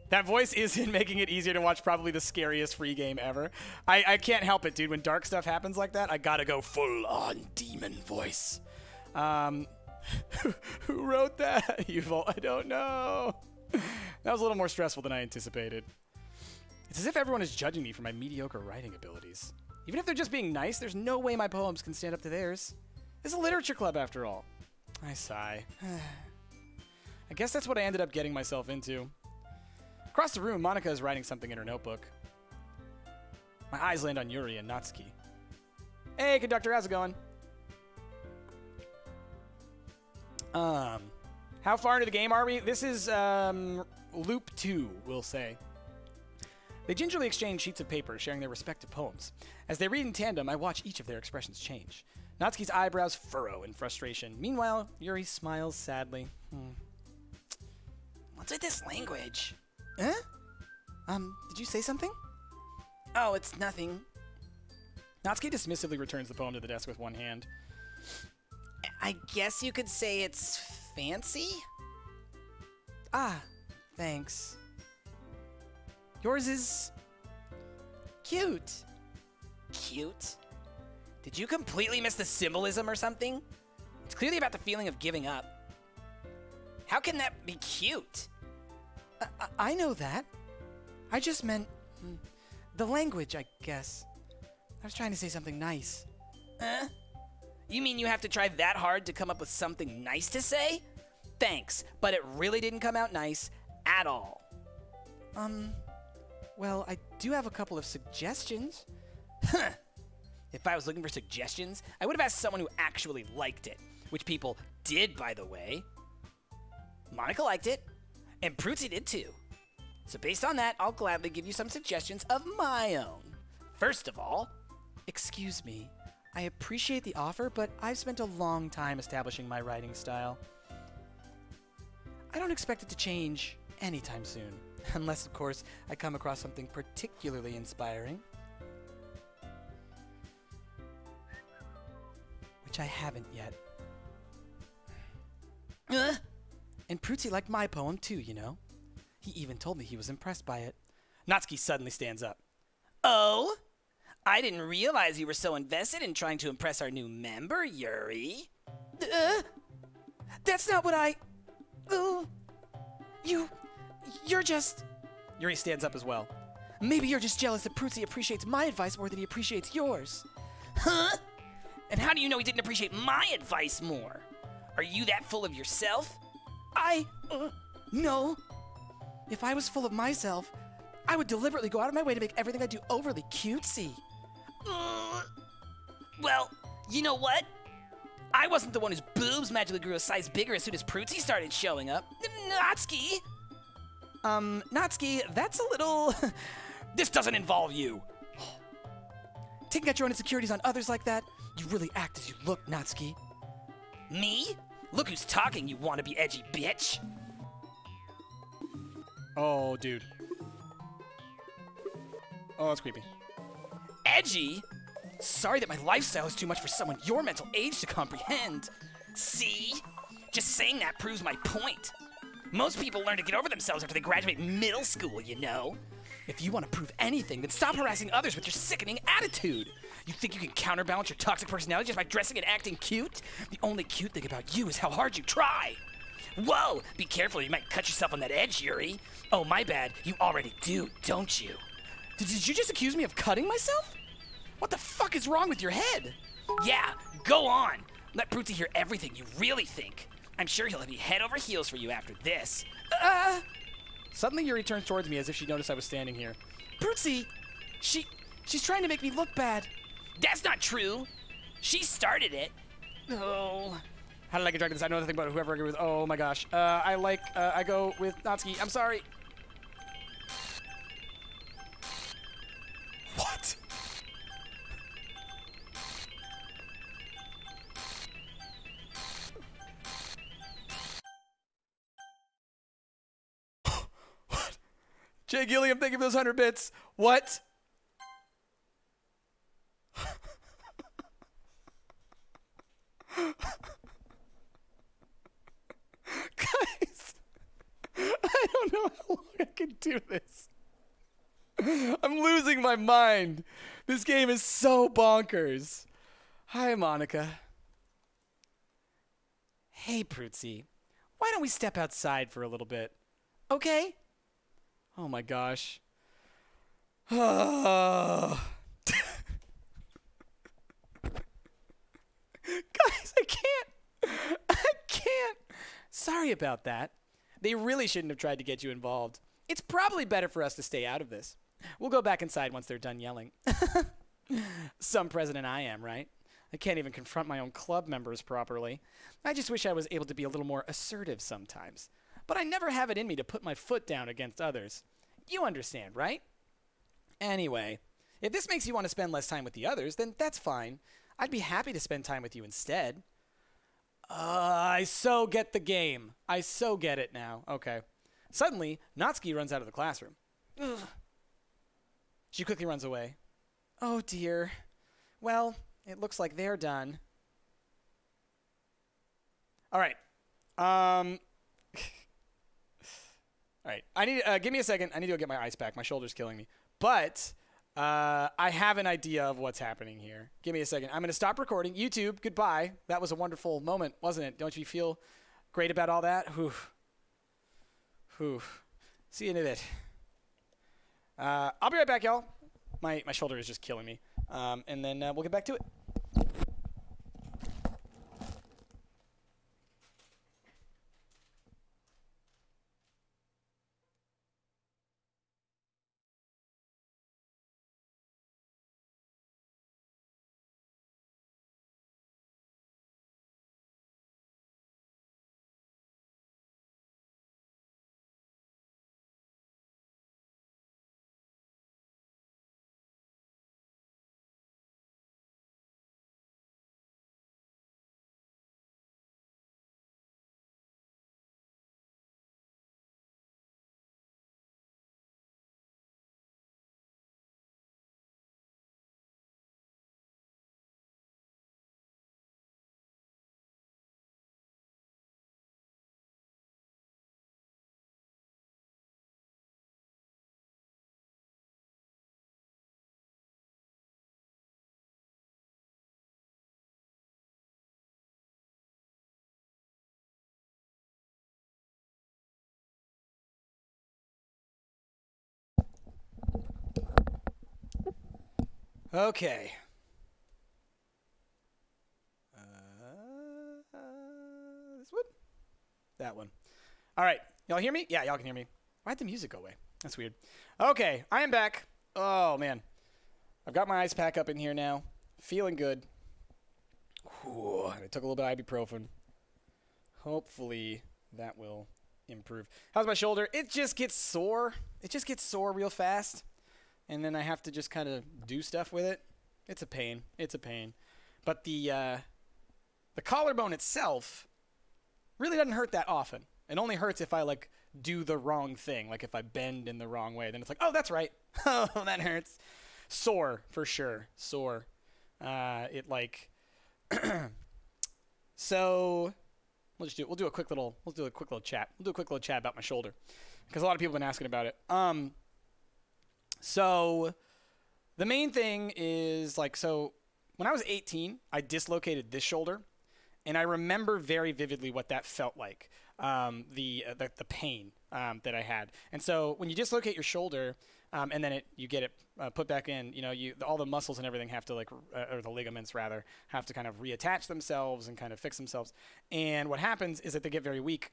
That voice is making it easier to watch probably the scariest free game ever. I can't help it, dude. When dark stuff happens like that, I gotta go full-on demon voice. Who wrote that? Evil, I don't know. That was a little more stressful than I anticipated. It's as if everyone is judging me for my mediocre writing abilities. Even if they're just being nice, there's no way my poems can stand up to theirs. It's a literature club, after all. I sigh. I guess that's what I ended up getting myself into. Across the room, Monica is writing something in her notebook. My eyes land on Yuri and Natsuki. Hey, conductor, how's it going? How far into the game are we? This is, loop 2, we'll say. They gingerly exchange sheets of paper, sharing their respective poems. As they read in tandem, I watch each of their expressions change. Natsuki's eyebrows furrow in frustration. Meanwhile, Yuri smiles sadly. What's with this language? Huh? Did you say something? Oh, it's nothing. Natsuki dismissively returns the poem to the desk with one hand. I guess you could say it's fancy? Ah, thanks. Yours is cute. Cute? Did you completely miss the symbolism or something? It's clearly about the feeling of giving up. How can that be cute? I know that. I just meant the language, I guess. I was trying to say something nice. Huh? You mean you have to try that hard to come up with something nice to say? Thanks, but it really didn't come out nice at all. Well, I do have a couple of suggestions. Huh. If I was looking for suggestions, I would have asked someone who actually liked it. Which people did, by the way. Monica liked it, and Prutzy did too. So based on that, I'll gladly give you some suggestions of my own. First of all, excuse me. I appreciate the offer, but I've spent a long time establishing my writing style. I don't expect it to change anytime soon. Unless, of course, I come across something particularly inspiring. Which I haven't yet. And Prutzy liked my poem too, you know. He even told me he was impressed by it. Natsuki suddenly stands up. Oh? I didn't realize you were so invested in trying to impress our new member, Yuri. That's not what I... You're just... Yuri stands up as well. Maybe you're just jealous that Prutzy appreciates my advice more than he appreciates yours. Huh? And how do you know he didn't appreciate my advice more? Are you that full of yourself? No. If I was full of myself, I would deliberately go out of my way to make everything I do overly cutesy. Well, you know what? I wasn't the one whose boobs magically grew a size bigger as soon as Prutzy started showing up. Natsuki! Natsuki, that's a little... This doesn't involve you. Taking out your own insecurities on others like that, you really act as you look, Natsuki. Me? Look who's talking, you wannabe edgy bitch. Oh, dude. Oh, that's creepy. Edgy? Sorry that my lifestyle is too much for someone your mental age to comprehend. See? Just saying that proves my point. Most people learn to get over themselves after they graduate middle school, you know? If you want to prove anything, then stop harassing others with your sickening attitude. You think you can counterbalance your toxic personality just by dressing and acting cute? The only cute thing about you is how hard you try. Whoa! Be careful, you might cut yourself on that edge, Yuri. Oh, my bad. You already do, don't you? Did you just accuse me of cutting myself? What the fuck is wrong with your head? Yeah, go on. Let Prutzy hear everything you really think. I'm sure he'll be head over heels for you after this. Suddenly Yuri turns towards me as if she noticed I was standing here. Prutzy! She's trying to make me look bad. That's not true. She started it. Oh. How did I get dragged into this? I know nothing about whoever I agree with. Oh my gosh. I go with Natsuki. I'm sorry. What? What? Jay Gilliam, thank you for those 100 bits. What? Guys, I don't know how long I can do this. I'm losing my mind. This game is so bonkers. Hi, Monica. Hey, Prutzy. Why don't we step outside for a little bit? Okay? Oh my gosh. Oh. Guys, I can't. Sorry about that. They really shouldn't have tried to get you involved. It's probably better for us to stay out of this. We'll go back inside once they're done yelling. Some president I am, right? I can't even confront my own club members properly. I just wish I was able to be a little more assertive sometimes. But I never have it in me to put my foot down against others. You understand, right? Anyway, if this makes you want to spend less time with the others, then that's fine. I'd be happy to spend time with you instead. I so get the game. I so get it now. Okay. Suddenly, Natsuki runs out of the classroom. Ugh. She quickly runs away. Oh, dear. Well, it looks like they're done. All right. All right. I need. Give me a second. I need to go get my ice pack. My shoulder's killing me. But I have an idea of what's happening here. Give me a second. I'm going to stop recording. YouTube, goodbye. That was a wonderful moment, wasn't it? Don't you feel great about all that? Whew. Whew. See you in a bit. I'll be right back, y'all. My shoulder is just killing me. And then we'll get back to it. Okay. This one? That one. All right. Y'all hear me? Yeah, y'all can hear me. Why'd the music go away? That's weird. Okay, I am back. Oh, man. I've got my ice pack up in here now. Feeling good. Whew, I took a little bit of ibuprofen. Hopefully that will improve. How's my shoulder? It just gets sore. It just gets sore real fast. And then I have to just kind of do stuff with it. It's a pain. It's a pain. But the collarbone itself really doesn't hurt that often. It only hurts if I, like, do the wrong thing. Like, if I bend in the wrong way. Then it's like, oh, that's right. Oh, that hurts. Sore, for sure. Sore. It, like... So... We'll do a quick little chat. We'll do a quick little chat about my shoulder. Because a lot of people have been asking about it. So... The main thing is, like, so... When I was 18, I dislocated this shoulder. And I remember very vividly what that felt like. The pain that I had. And so when you dislocate your shoulder, and then you get it put back in, you know, all the muscles and everything have to, like, or the ligaments rather, have to kind of reattach themselves and kind of fix themselves. And what happens is that they get very weak.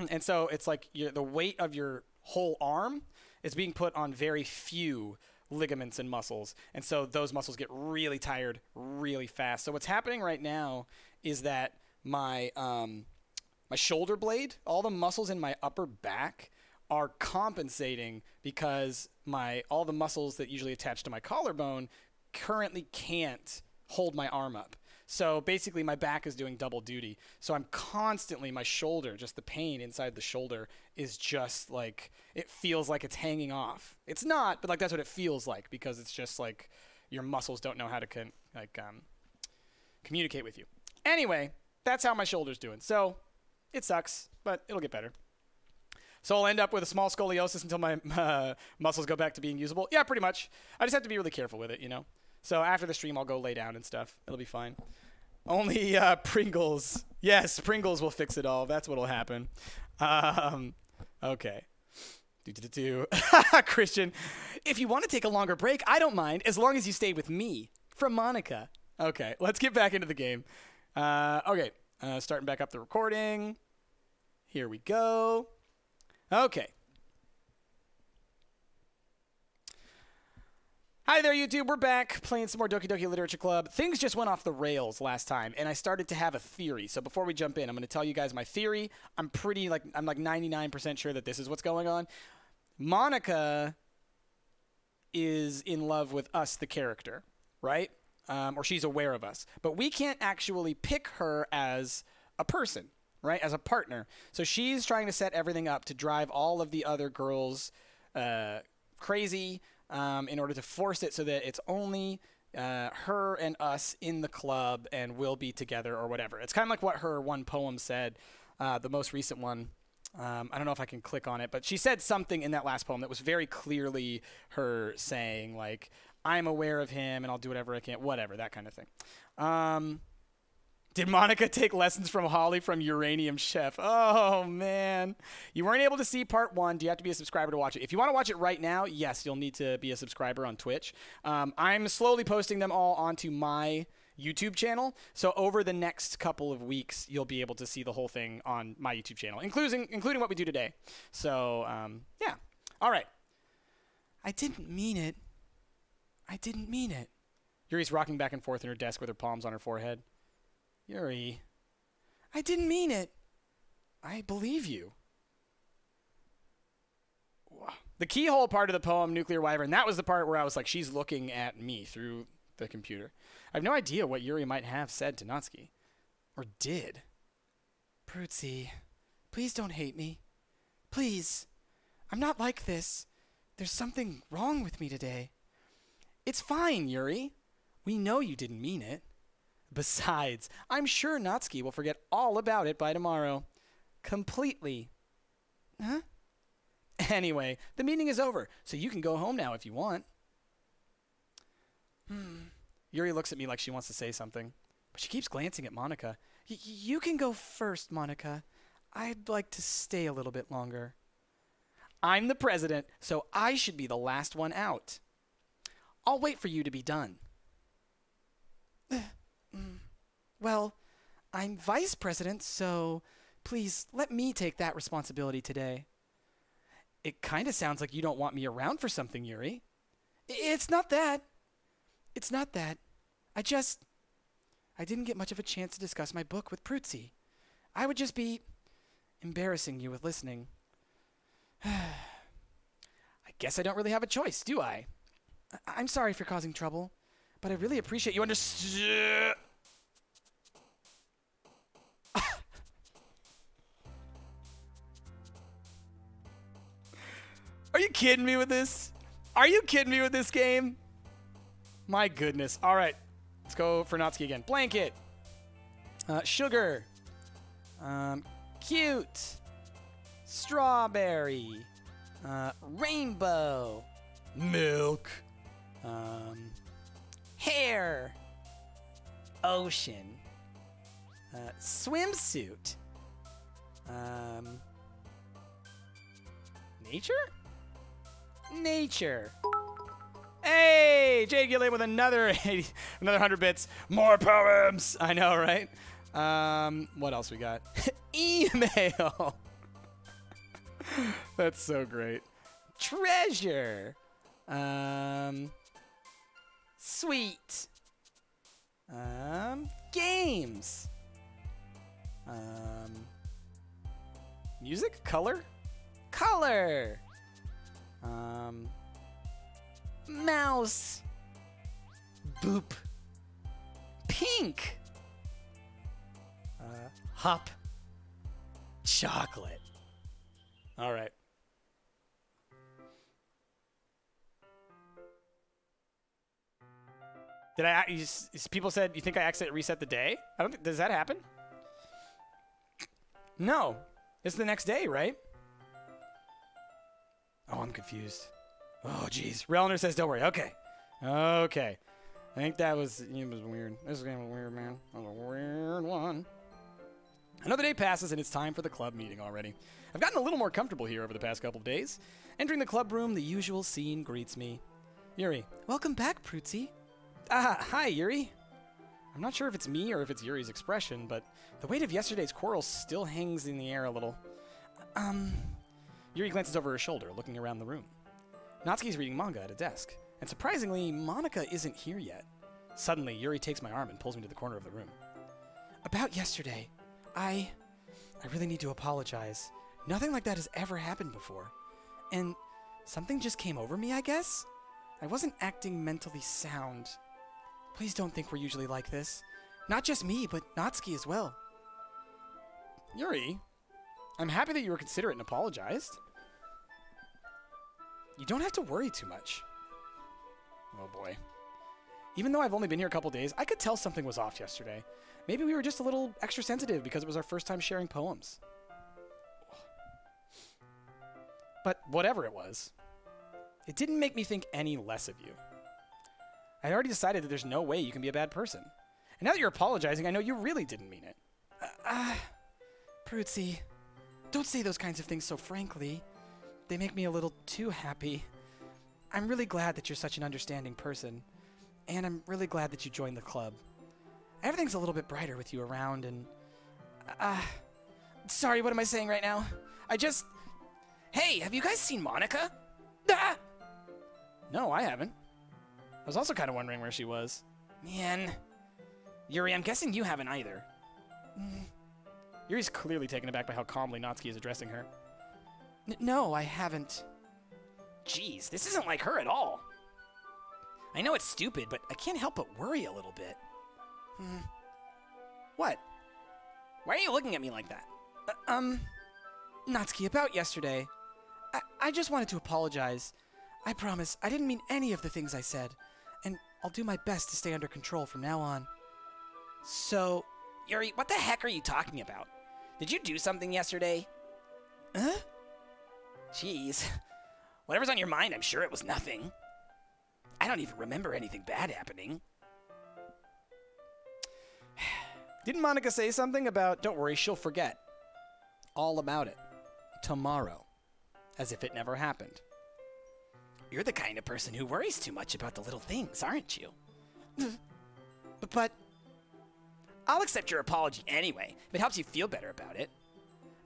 And so it's like the weight of your whole arm is being put on very few ligaments and muscles. And so those muscles get really tired really fast. So what's happening right now is that my shoulder blade, all the muscles in my upper back are compensating because all the muscles that usually attach to my collarbone currently can't hold my arm up. So basically my back is doing double duty. So I'm constantly, my shoulder, just the pain inside the shoulder is just like, it feels like it's hanging off. It's not, but like that's what it feels like because it's just like your muscles don't know how to communicate with you. Anyway, that's how my shoulder's doing. So it sucks, but it'll get better. So I'll end up with a small scoliosis until my muscles go back to being usable. Yeah, pretty much. I just have to be really careful with it, you know. So after the stream, I'll go lay down and stuff. It'll be fine. Only Pringles. Yes, Pringles will fix it all. That's what'll happen. Okay. Christian, if you want to take a longer break, I don't mind, as long as you stay with me. From Monica. Okay, let's get back into the game. Okay, starting back up the recording. Here we go. Okay. Hi there, YouTube. We're back playing some more Doki Doki Literature Club. Things just went off the rails last time, and I started to have a theory. So before we jump in, I'm going to tell you guys my theory. I'm like 99% sure that this is what's going on. Monica is in love with us, the character, right? Or she's aware of us. But we can't actually pick her as a person, right? As a partner. So she's trying to set everything up to drive all of the other girls crazy, in order to force it so that it's only her and us in the club and we'll be together or whatever. It's kind of like what her one poem said, the most recent one. I don't know if I can click on it, but she said something in that last poem that was very clearly her saying, like, I'm aware of him and I'll do whatever I can, whatever, that kind of thing. Did Monica take lessons from Holly from Uranium Chef? Oh, man. You weren't able to see part 1. Do you have to be a subscriber to watch it? If you want to watch it right now, yes, you'll need to be a subscriber on Twitch. I'm slowly posting them all onto my YouTube channel. So over the next couple of weeks, you'll be able to see the whole thing on my YouTube channel, including what we do today. So, yeah. All right. I didn't mean it. I didn't mean it. Yuri's rocking back and forth in her desk with her palms on her forehead. Yuri, I didn't mean it. I believe you. The keyhole part of the poem, Nuclear Wyvern, that was the part where I was like, she's looking at me through the computer. I have no idea what Yuri might have said to Natsuki. Or did. Brutzy, please don't hate me. Please. I'm not like this. There's something wrong with me today. It's fine, Yuri. We know you didn't mean it. Besides, I'm sure Natsuki will forget all about it by tomorrow. Completely. Huh? Anyway, the meeting is over, so you can go home now if you want. Yuri looks at me like she wants to say something, but she keeps glancing at Monica. You can go first, Monica. I'd like to stay a little bit longer. I'm the president, so I should be the last one out. I'll wait for you to be done. Well, I'm vice president, so please let me take that responsibility today. It kind of sounds like you don't want me around for something, Yuri. It's not that. It's not that. I didn't get much of a chance to discuss my book with Prutzi. I would just be embarrassing you with listening. I guess I don't really have a choice, do I? I'm sorry for causing trouble, but I really appreciate you understand. Are you kidding me with this? Are you kidding me with this game? My goodness. All right. Let's go for Natsuki again. Blanket. Sugar. Cute. Strawberry. Rainbow. Milk. Hair. Ocean. Swimsuit. Nature? Nature. Hey, Jade Gilliam with another 100 bits. More poems. I know, right? What else we got? Email. That's so great. Treasure. Sweet. Games. Music? Color? Color. Mouse. Boop. Pink. Hop. Chocolate. All right. People said, you think I accidentally reset the day? I don't think, does that happen? No. It's the next day, right? Oh, I'm confused. Oh, jeez. Relner says, don't worry. Okay. Okay. I think it was weird. This game was weird, man. That was a weird one. Another day passes, and it's time for the club meeting already. I've gotten a little more comfortable here over the past couple of days. Entering the club room, the usual scene greets me. Yuri. Welcome back, Prutzi. Hi, Yuri. I'm not sure if it's me or if it's Yuri's expression, but the weight of yesterday's quarrel still hangs in the air a little. Yuri glances over her shoulder, looking around the room. Natsuki's reading manga at a desk, and surprisingly, Monica isn't here yet. Suddenly, Yuri takes my arm and pulls me to the corner of the room. About yesterday, I really need to apologize. Nothing like that has ever happened before. And something just came over me, I guess? I wasn't acting mentally sound. Please don't think we're usually like this. Not just me, but Natsuki as well. Yuri, I'm happy that you were considerate and apologized. You don't have to worry too much. Oh boy. Even though I've only been here a couple days, I could tell something was off yesterday. Maybe we were just a little extra sensitive because it was our first time sharing poems. But whatever it was, it didn't make me think any less of you. I already decided that there's no way you can be a bad person. And now that you're apologizing, I know you really didn't mean it. Prutzi, don't say those kinds of things so frankly. They make me a little too happy. I'm really glad that you're such an understanding person. And I'm really glad that you joined the club. Everything's a little bit brighter with you around and... Sorry, what am I saying right now? Hey, have you guys seen Monica? No, I haven't. I was also kind of wondering where she was. Man. Yuri, I'm guessing you haven't either. Yuri's clearly taken aback by how calmly Natsuki is addressing her. No, I haven't. Jeez, this isn't like her at all. I know it's stupid, but I can't help but worry a little bit. What? Why are you looking at me like that? Natsuki, about yesterday. I just wanted to apologize. I promise, I didn't mean any of the things I said. And I'll do my best to stay under control from now on. So, Yuri, what the heck are you talking about? Did you do something yesterday? Huh? Jeez. Whatever's on your mind, I'm sure it was nothing. I don't even remember anything bad happening. Didn't Monica say something about, don't worry, she'll forget all about it tomorrow, as if it never happened? You're the kind of person who worries too much about the little things, aren't you? But I'll accept your apology anyway, if it helps you feel better about it.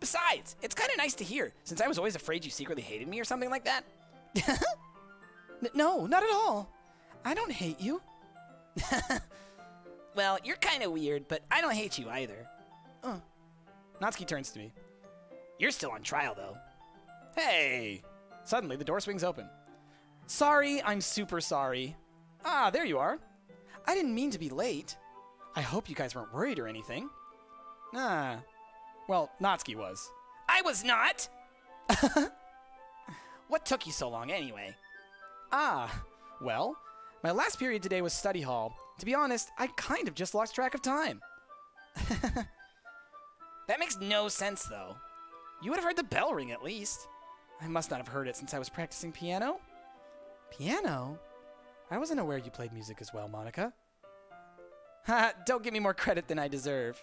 Besides, it's kind of nice to hear, since I was always afraid you secretly hated me or something like that. No, not at all. I don't hate you. Well, you're kind of weird, but I don't hate you either. Natsuki turns to me. You're still on trial, though. Hey! Suddenly, the door swings open. Sorry, I'm super sorry. Ah, there you are. I didn't mean to be late. I hope you guys weren't worried or anything. Ah. Well, Natsuki was. I was not! What took you so long anyway? Ah, well, my last period today was study hall. To be honest, I kind of just lost track of time. That makes no sense, though. You would have heard the bell ring at least. I must not have heard it since I was practicing piano. Piano? I wasn't aware you played music as well, Monica. Ha, don't give me more credit than I deserve.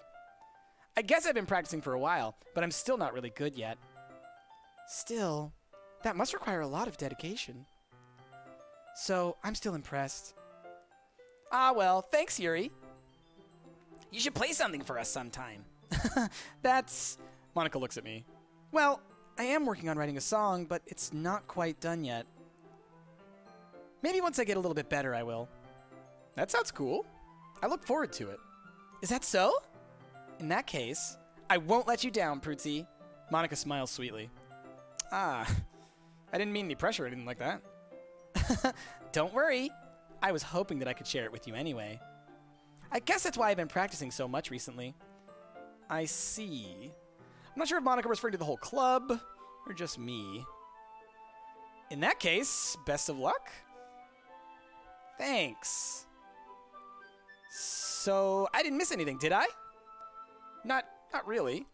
I guess I've been practicing for a while, but I'm still not really good yet. Still, that must require a lot of dedication. So, I'm still impressed. Ah, well, thanks, Yuri. You should play something for us sometime. That's... Monica looks at me. Well, I am working on writing a song, but it's not quite done yet. Maybe once I get a little bit better, I will. That sounds cool. I look forward to it. Is that so? In that case, I won't let you down, Prutzi. Monica smiles sweetly. Ah, I didn't mean any pressure or anything like that. Don't worry. I was hoping that I could share it with you anyway. I guess that's why I've been practicing so much recently. I see. I'm not sure if Monica was referring to the whole club or just me. In that case, best of luck. Thanks. So, I didn't miss anything, did I? Not really.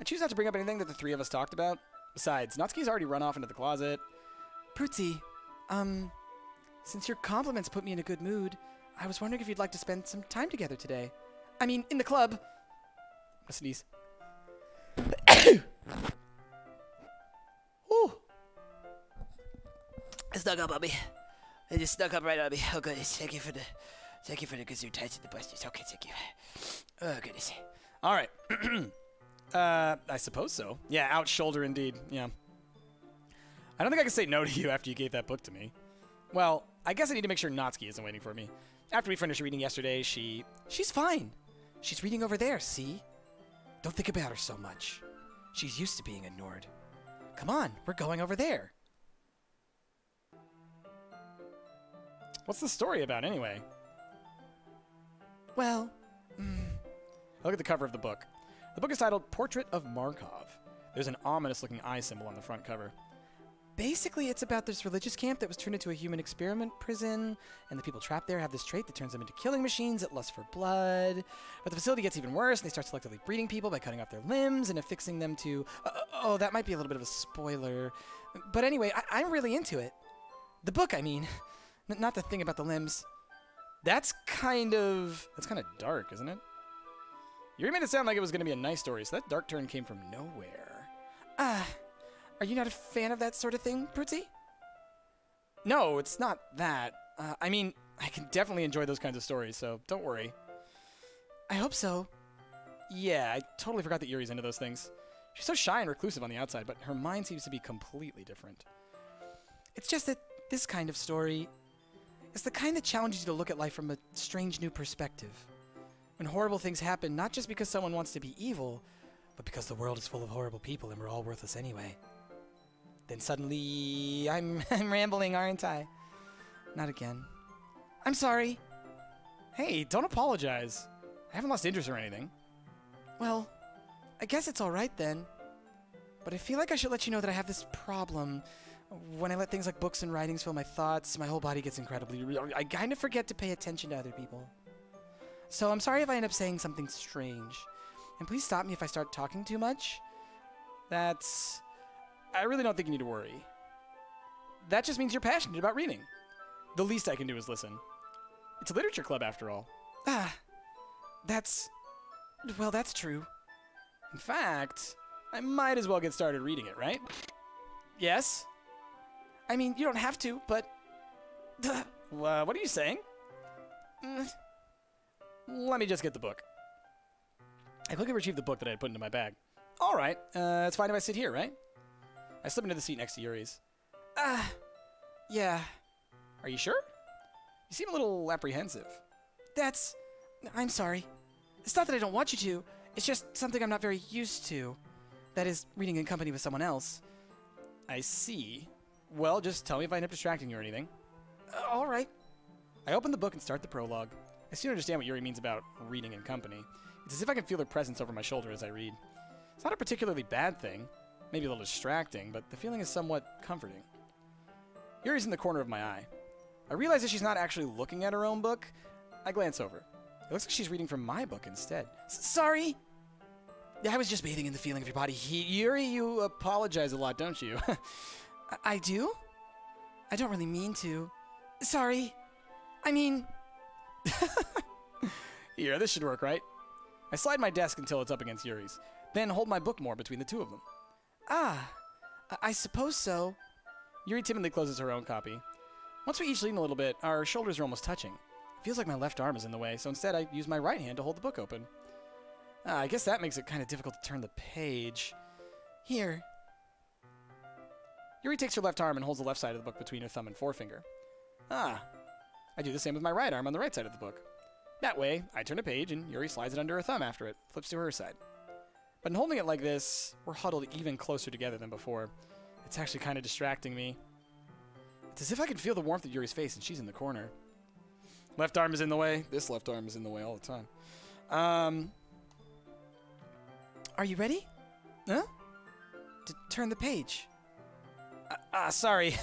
I choose not to bring up anything that the three of us talked about. Besides, Natsuki's already run off into the closet. Prutzi, since your compliments put me in a good mood, I was wondering if you'd like to spend some time together today. I mean, in the club. A sneeze. Ooh. I stuck up, Bobby. I just stuck up right on me. Oh, goodness. Thank you for the kazoo tights and the busters. Okay, thank you. Oh, goodness. All right. I suppose so. Yeah, out shoulder indeed. Yeah. I don't think I can say no to you after you gave that book to me. Well, I guess I need to make sure Natsuki isn't waiting for me. After we finished reading yesterday, she's fine. She's reading over there, see? Don't think about her so much. She's used to being ignored. Come on, we're going over there. What's the story about, anyway? Well, look at the cover of the book. The book is titled Portrait of Markov. There's an ominous-looking eye symbol on the front cover. Basically, it's about this religious camp that was turned into a human experiment prison, and the people trapped there have this trait that turns them into killing machines that lust for blood. But the facility gets even worse, and they start selectively breeding people by cutting off their limbs and affixing them to... oh, that might be a little bit of a spoiler. But anyway, I'm really into it. The book, I mean. Not the thing about the limbs. That's kind of dark, isn't it? You made it sound like it was going to be a nice story, so that dark turn came from nowhere. Are you not a fan of that sort of thing, Prutzi? No, it's not that. I mean, I can definitely enjoy those kinds of stories, so don't worry. I hope so. Yeah, I totally forgot that Yuri's into those things. She's so shy and reclusive on the outside, but her mind seems to be completely different. It's just that this kind of story is the kind that challenges you to look at life from a strange new perspective. When horrible things happen, not just because someone wants to be evil, but because the world is full of horrible people and we're all worthless anyway. Then suddenly, I'm rambling, aren't I? Not again. I'm sorry. Hey, don't apologize. I haven't lost interest or anything. Well, I guess it's alright then. But I feel like I should let you know that I have this problem. When I let things like books and writings fill my thoughts, my whole body gets incredibly... I kind of forget to pay attention to other people. So I'm sorry if I end up saying something strange. And please stop me if I start talking too much. I really don't think you need to worry. That just means you're passionate about reading. The least I can do is listen. It's a literature club, after all. That's true. In fact, I might as well get started reading it, right? Yes? I mean, you don't have to, but... what are you saying? Let me just get the book. I quickly retrieved the book that I had put into my bag. All right, it's fine if I sit here, right? I slip into the seat next to Yuri's. Yeah. Are you sure? You seem a little apprehensive. I'm sorry. It's not that I don't want you to. It's just something I'm not very used to. That is, reading in company with someone else. I see. Well, just tell me if I end up distracting you or anything. All right. I open the book and start the prologue. I soon understand what Yuri means about reading in company. It's as if I can feel her presence over my shoulder as I read. It's not a particularly bad thing, maybe a little distracting, but the feeling is somewhat comforting. Yuri's in the corner of my eye. I realize that she's not actually looking at her own book. I glance over. It looks like she's reading from my book instead. Sorry. I was just bathing in the feeling of your body heat. Yuri, you apologize a lot, don't you? I do? I don't really mean to. Sorry. I mean... Here, this should work, right? I slide my desk until it's up against Yuri's, then hold my book more between the two of them. I suppose so. Yuri timidly closes her own copy. Once we each lean a little bit, our shoulders are almost touching. It feels like my left arm is in the way, so instead I use my right hand to hold the book open. I guess that makes it kind of difficult to turn the page. Here. Yuri takes her left arm and holds the left side of the book between her thumb and forefinger. I do the same with my right arm on the right side of the book. That way, I turn a page and Yuri slides it under her thumb after it, flips to her side. But in holding it like this, we're huddled even closer together than before. It's actually kind of distracting me. It's as if I can feel the warmth of Yuri's face and she's in the corner. Left arm is in the way. This left arm is in the way all the time. Are you ready? Huh? To turn the page. Sorry.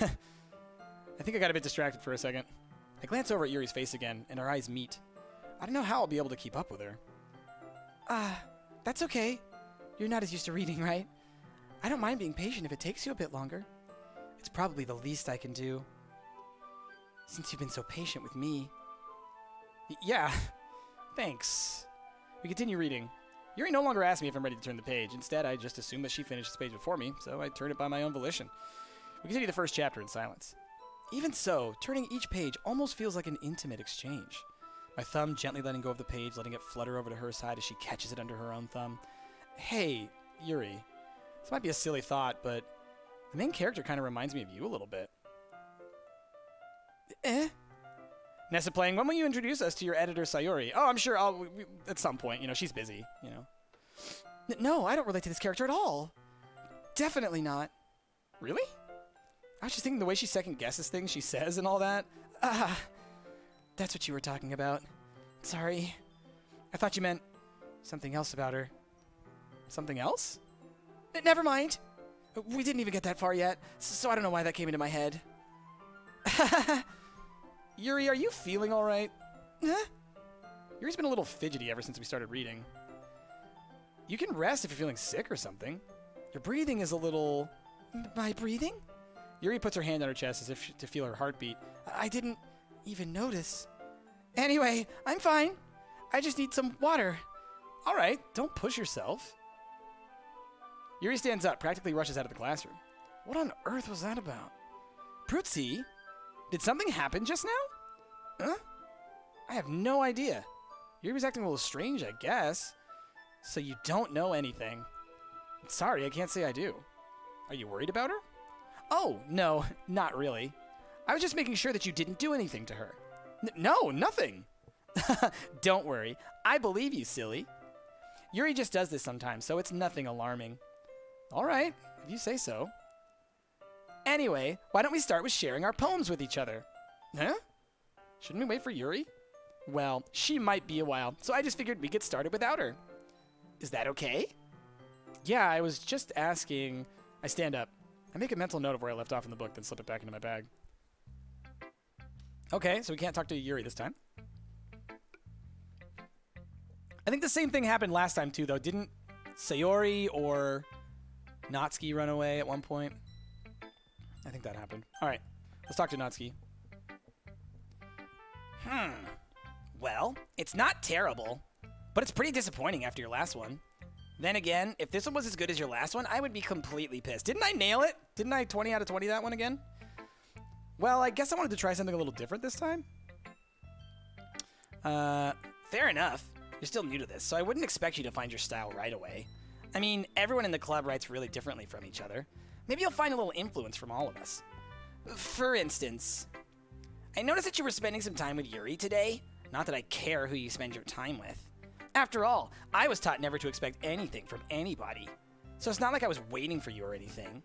I think I got a bit distracted for a second. I glance over at Yuri's face again, and our eyes meet. I don't know how I'll be able to keep up with her. That's okay. You're not as used to reading, right? I don't mind being patient if it takes you a bit longer. It's probably the least I can do. Since you've been so patient with me. Yeah, thanks. We continue reading. Yuri no longer asks me if I'm ready to turn the page. Instead, I just assume that she finished this page before me, so I turn it by my own volition. We continue the first chapter in silence. Even so, turning each page almost feels like an intimate exchange. My thumb gently letting go of the page, letting it flutter over to her side as she catches it under her own thumb. Hey, Yuri. This might be a silly thought, but the main character kind of reminds me of you a little bit. Nessa playing, when will you introduce us to your editor, Sayori? Oh, I'm sure at some point. You know, she's busy, you know. No, I don't relate to this character at all. Definitely not. Really? I was just thinking the way she second guesses things she says and all that. That's what you were talking about. Sorry. I thought you meant something else about her. Something else? Never mind. We didn't even get that far yet, so I don't know why that came into my head. Yuri, are you feeling all right? Huh? Yuri's been a little fidgety ever since we started reading. You can rest if you're feeling sick or something. Your breathing is a little... My breathing? Yuri puts her hand on her chest as if to feel her heartbeat. I didn't even notice. Anyway, I'm fine. I just need some water. All right, don't push yourself. Yuri stands up, practically rushes out of the classroom. What on earth was that about? Prutzi, did something happen just now? Huh? I have no idea. Yuri was acting a little strange, I guess. So you don't know anything. Sorry, I can't say I do. Are you worried about her? Oh, no, not really. I was just making sure that you didn't do anything to her. No, nothing. Don't worry. I believe you, silly. Yuri just does this sometimes, so it's nothing alarming. All right, if you say so. Anyway, why don't we start with sharing our poems with each other? Huh? Shouldn't we wait for Yuri? Well, she might be a while, so I just figured we'd get started without her. Is that okay? Yeah, I was just asking. I stand up. I make a mental note of where I left off in the book, then slip it back into my bag. Okay, so we can't talk to Yuri this time. I think the same thing happened last time too, though. Didn't Sayori or Natsuki run away at one point? I think that happened. All right, let's talk to Natsuki. Well, it's not terrible, but it's pretty disappointing after your last one. Then again, if this one was as good as your last one, I would be completely pissed. Didn't I nail it? Didn't I 20 out of 20 that one again? Well, I guess I wanted to try something a little different this time. Fair enough. You're still new to this, so I wouldn't expect you to find your style right away. I mean, everyone in the club writes really differently from each other. Maybe you'll find a little influence from all of us. For instance, I noticed that you were spending some time with Yuri today. Not that I care who you spend your time with. After all, I was taught never to expect anything from anybody. So it's not like I was waiting for you or anything.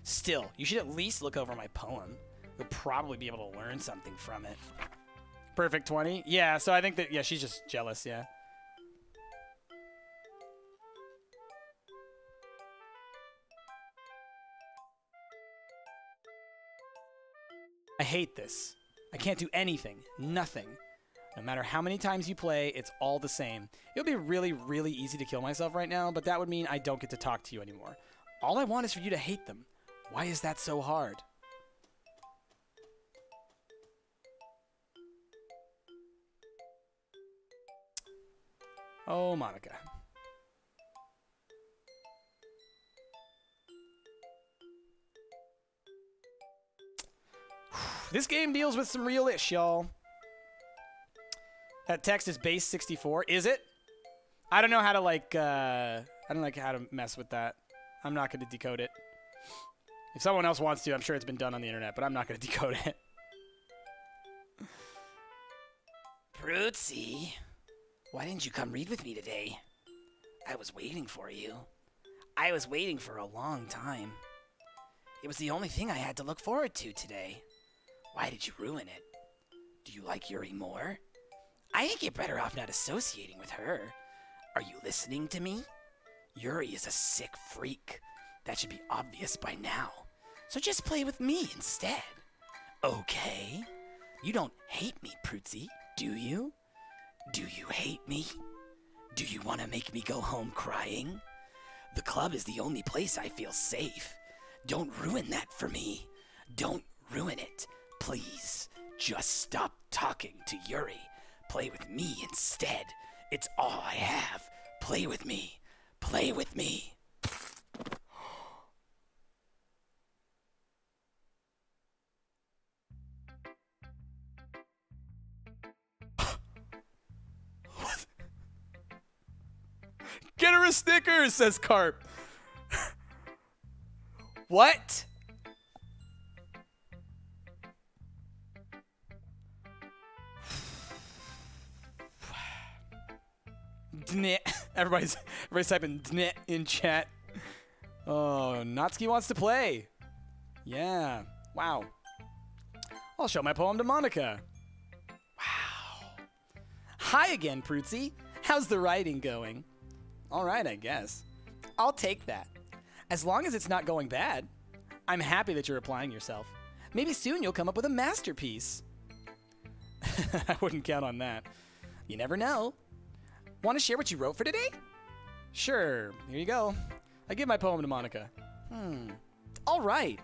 Still, you should at least look over my poem. You'll probably be able to learn something from it. Perfect 20? Yeah, so I think that, yeah, she's just jealous, yeah. I hate this. I can't do anything. Nothing. No matter how many times you play, it's all the same. It would be really, really easy to kill myself right now, but that would mean I don't get to talk to you anymore. All I want is for you to hate them. Why is that so hard? Oh, Monica. This game deals with some real ish, y'all. That text is base 64. Is it? I don't know how to, like, I don't like how to mess with that. I'm not going to decode it. If someone else wants to, I'm sure it's been done on the internet, but I'm not going to decode it. Fruitsy, why didn't you come read with me today? I was waiting for you. I was waiting for a long time. It was the only thing I had to look forward to today. Why did you ruin it? Do you like Yuri more? I think you're better off not associating with her. Are you listening to me? Yuri is a sick freak. That should be obvious by now. So just play with me instead. Okay? You don't hate me, Prutzy, do you? Do you hate me? Do you want to make me go home crying? The club is the only place I feel safe. Don't ruin that for me. Don't ruin it. Please, just stop talking to Yuri. Play with me instead. It's all I have. Play with me. Play with me. Get her a Snickers, says Carp. What? Dnit. Everybody's typing dnit in chat. Oh, Natsuki wants to play. Yeah. Wow. I'll show my poem to Monica. Wow. Hi again, Prutzy. How's the writing going? All right, I guess. I'll take that. As long as it's not going bad. I'm happy that you're applying yourself. Maybe soon you'll come up with a masterpiece. I wouldn't count on that. You never know. Want to share what you wrote for today? Sure. Here you go. I give my poem to Monica. All right.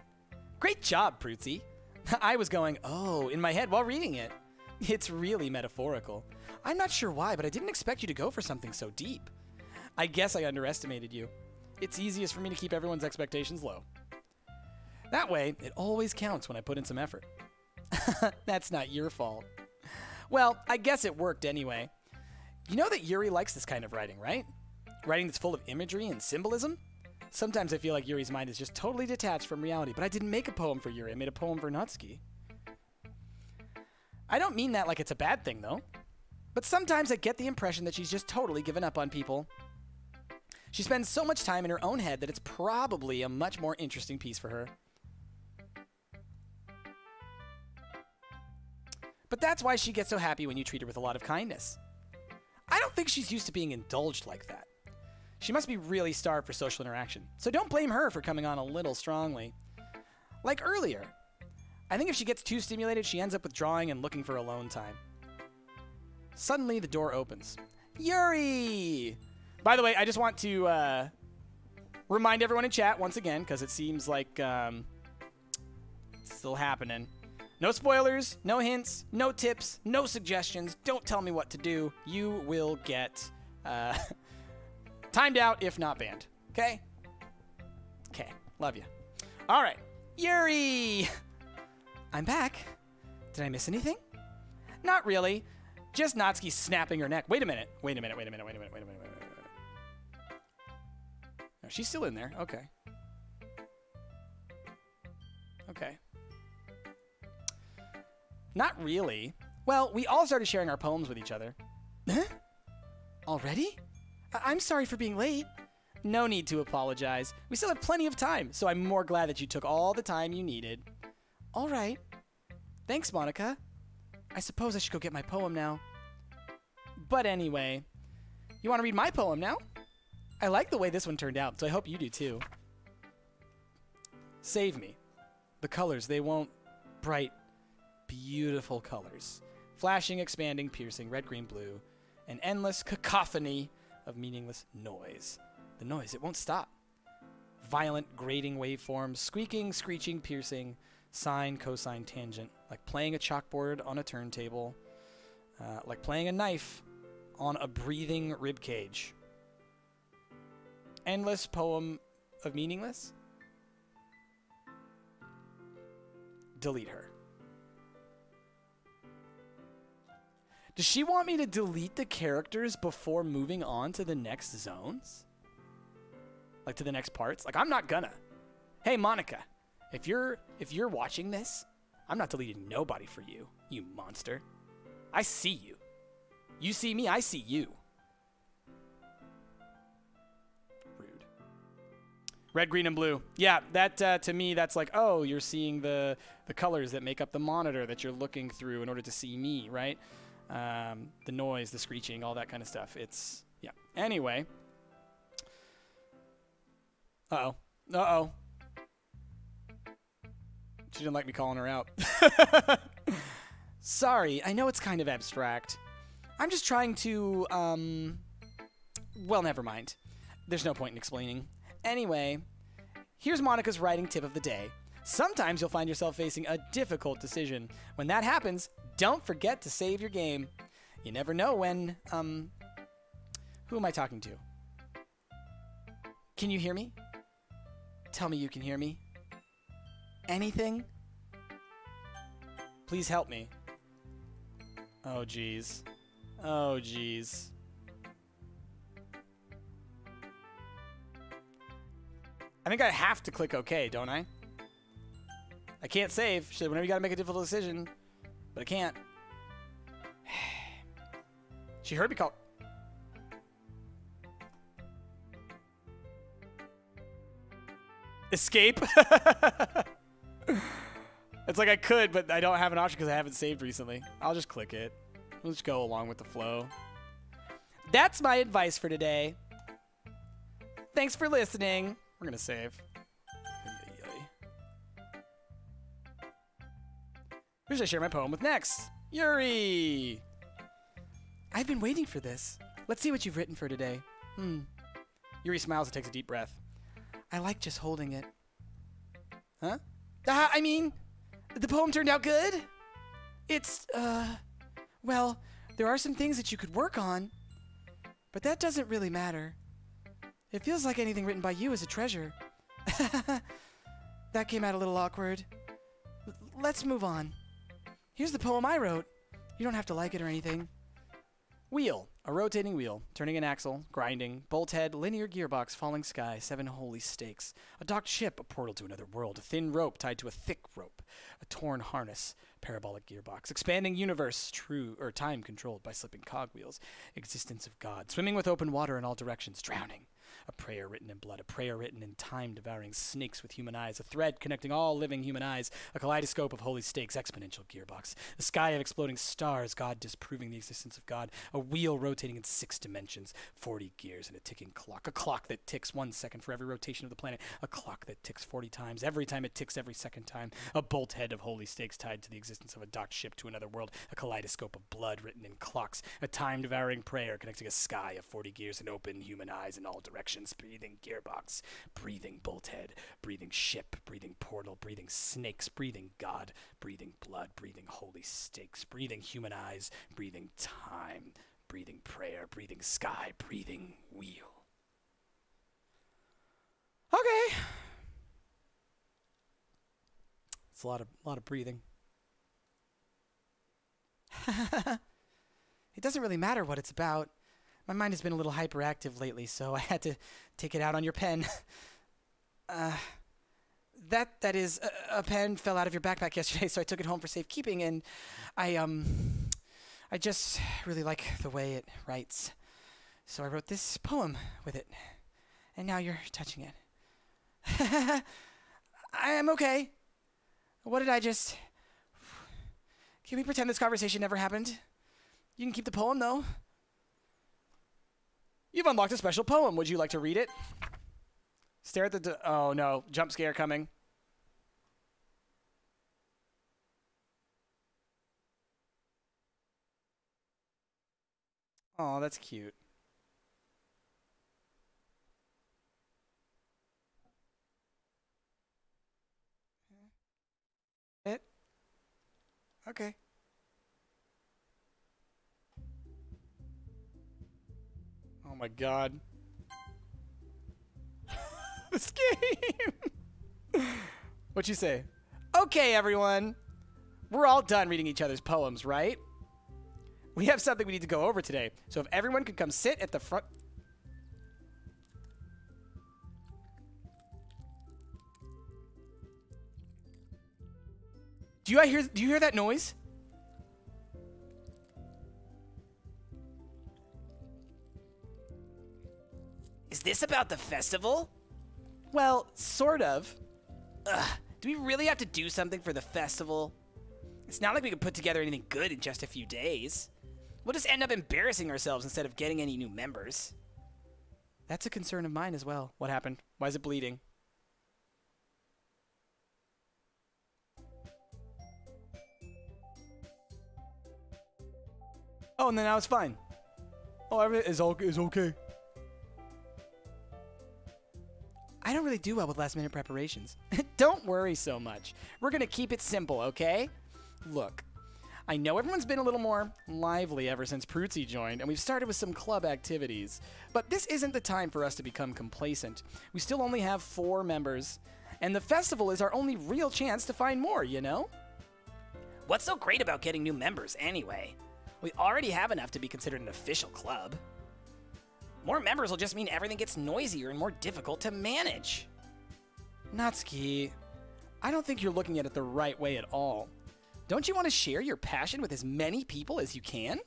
Great job, Prutzy. I was going, oh, in my head while reading it. It's really metaphorical. I'm not sure why, but I didn't expect you to go for something so deep. I guess I underestimated you. It's easiest for me to keep everyone's expectations low. That way, it always counts when I put in some effort. That's not your fault. Well, I guess it worked anyway. You know that Yuri likes this kind of writing, right? Writing that's full of imagery and symbolism? Sometimes I feel like Yuri's mind is just totally detached from reality, but I didn't make a poem for Yuri. I made a poem for Natsuki. I don't mean that like it's a bad thing, though. But sometimes I get the impression that she's just totally given up on people. She spends so much time in her own head that it's probably a much more interesting piece for her. But that's why she gets so happy when you treat her with a lot of kindness. I don't think she's used to being indulged like that. She must be really starved for social interaction, so don't blame her for coming on a little strongly. Like earlier. I think if she gets too stimulated, she ends up withdrawing and looking for alone time. Suddenly, the door opens. Yuri! By the way, I just want to remind everyone in chat once again, because it seems like it's still happening. No spoilers, no hints, no tips, no suggestions. Don't tell me what to do. You will get timed out, if not banned. Okay? Okay. Love you. All right. Yuri! I'm back. Did I miss anything? Not really. Just Natsuki snapping her neck. Wait a minute. Wait a minute. Wait a minute. Wait a minute. Wait a minute. Wait a minute. No, she's still in there. Okay. Okay. Not really. Well, we all started sharing our poems with each other. Huh? Already? I'm sorry for being late. No need to apologize. We still have plenty of time, so I'm more glad that you took all the time you needed. All right. Thanks, Monica. I suppose I should go get my poem now. But anyway, you want to read my poem now? I like the way this one turned out, so I hope you do too. Save me. The colors, they won't... Bright, beautiful colors. Flashing, expanding, piercing, red, green, blue. An endless cacophony of meaningless noise. The noise, it won't stop. Violent, grating waveforms, squeaking, screeching, piercing, sine, cosine, tangent. Like playing a chalkboard on a turntable. Like playing a knife on a breathing rib cage. Endless poem of meaningless? Delete her. Does she want me to delete the characters before moving on to the next zones? Like to the next parts? Like I'm not gonna. Hey Monica, if you're watching this, I'm not deleting nobody for you, you monster. I see you. You see me, I see you. Rude. Red, green, and blue. Yeah, that to me, that's like, oh, you're seeing the colors that make up the monitor that you're looking through in order to see me, right? The noise, the screeching, all that kind of stuff. It's, yeah. Anyway. Uh-oh. Uh-oh. She didn't like me calling her out. Sorry, I know it's kind of abstract. I'm just trying to, well, never mind. There's no point in explaining. Anyway, here's Monica's writing tip of the day. Sometimes you'll find yourself facing a difficult decision. When that happens, don't forget to save your game. You never know when, who am I talking to? Can you hear me? Tell me you can hear me. Anything? Please help me. Oh, jeez. Oh, jeez. I think I have to click OK, don't I? I can't save. She said, whenever you gotta make a difficult decision. But I can't. She heard me call. Escape? It's like I could, but I don't have an option because I haven't saved recently. I'll just click it. We'll just go along with the flow. That's my advice for today. Thanks for listening. We're gonna save. Who should I share my poem with next? Yuri! I've been waiting for this. Let's see what you've written for today. Yuri smiles and takes a deep breath. I like just holding it. Huh? I mean, the poem turned out good. It's, well, there are some things that you could work on, but that doesn't really matter. It feels like anything written by you is a treasure. That came out a little awkward. Let's move on. Here's the poem I wrote. You don't have to like it or anything. Wheel. A rotating wheel. Turning an axle. Grinding. Bolt head. Linear gearbox. Falling sky. 7 holy stakes. A docked ship. A portal to another world. A thin rope tied to a thick rope. A torn harness. Parabolic gearbox. Expanding universe. True or time controlled by slipping cogwheels. Existence of God. Swimming with open water in all directions. Drowning. A prayer written in blood, a prayer written in time, devouring snakes with human eyes, a thread connecting all living human eyes, a kaleidoscope of holy stakes, exponential gearbox, a sky of exploding stars, God disproving the existence of God, a wheel rotating in 6 dimensions, 40 gears and a ticking clock, a clock that ticks 1 second for every rotation of the planet, a clock that ticks 40 times, every time it ticks every second time, a bolt head of holy stakes tied to the existence of a docked ship to another world, a kaleidoscope of blood written in clocks, a time-devouring prayer connecting a sky of 40 gears and open human eyes in all directions, breathing gearbox, breathing bolt head, breathing ship, breathing portal, breathing snakes, breathing God, breathing blood, breathing holy stakes, breathing human eyes, breathing time, breathing prayer, breathing sky, breathing wheel. Okay. It's a lot of breathing. It doesn't really matter what it's about. My mind has been a little hyperactive lately, so I had to take it out on your pen. That is, a pen fell out of your backpack yesterday, so I took it home for safekeeping, and I just really like the way it writes. So I wrote this poem with it, and now you're touching it. I am okay. What did I just... Can we pretend this conversation never happened? You can keep the poem, though. You've unlocked a special poem. Would you like to read it? Stare at the... Oh, no. Jump scare coming. Oh, that's cute. It? Okay. Oh my god. This game! What'd you say? Okay, everyone. We're all done reading each other's poems, right? We have something we need to go over today. So if everyone could come sit at the front... Do you hear that noise? Is this about the festival? Well, sort of. Ugh, do we really have to do something for the festival? It's not like we could put together anything good in just a few days. We'll just end up embarrassing ourselves instead of getting any new members. That's a concern of mine as well. What happened? Why is it bleeding? Oh, and then now it's fine. Oh, everything is okay. I don't really do well with last-minute preparations. Don't worry so much. We're going to keep it simple, okay? Look, I know everyone's been a little more lively ever since Prutzi joined, and we've started with some club activities. But this isn't the time for us to become complacent. We still only have 4 members, and the festival is our only real chance to find more, you know? What's so great about getting new members, anyway? We already have enough to be considered an official club. More members will just mean everything gets noisier and more difficult to manage. Natsuki, I don't think you're looking at it the right way at all. Don't you want to share your passion with as many people as you can?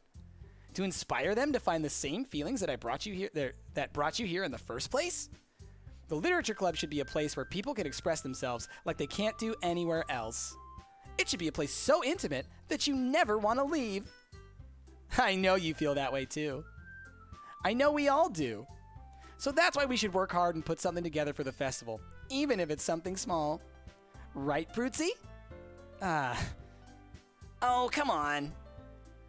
To inspire them to find the same feelings that brought you here in the first place? The Literature Club should be a place where people can express themselves like they can't do anywhere else. It should be a place so intimate that you never want to leave. I know you feel that way too. I know we all do. So that's why we should work hard and put something together for the festival, even if it's something small. Right, Prutzi? Oh, come on.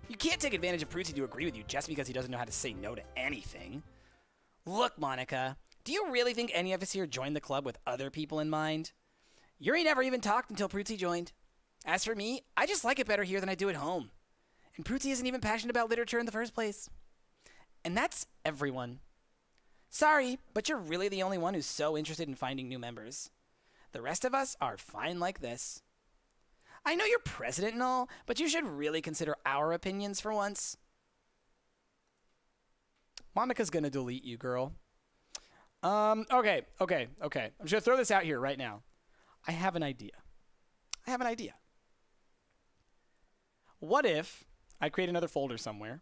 You can't take advantage of Prutzi to agree with you just because he doesn't know how to say no to anything. Look, Monica, do you really think any of us here joined the club with other people in mind? Yuri never even talked until Prutzi joined. As for me, I just like it better here than I do at home. And Prutzi isn't even passionate about literature in the first place. And that's everyone. Sorry, but you're really the only one who's so interested in finding new members. The rest of us are fine like this. I know you're president and all, but you should really consider our opinions for once. Monica's gonna delete you, girl. Okay. I'm just gonna throw this out here right now. I have an idea. What if I create another folder somewhere,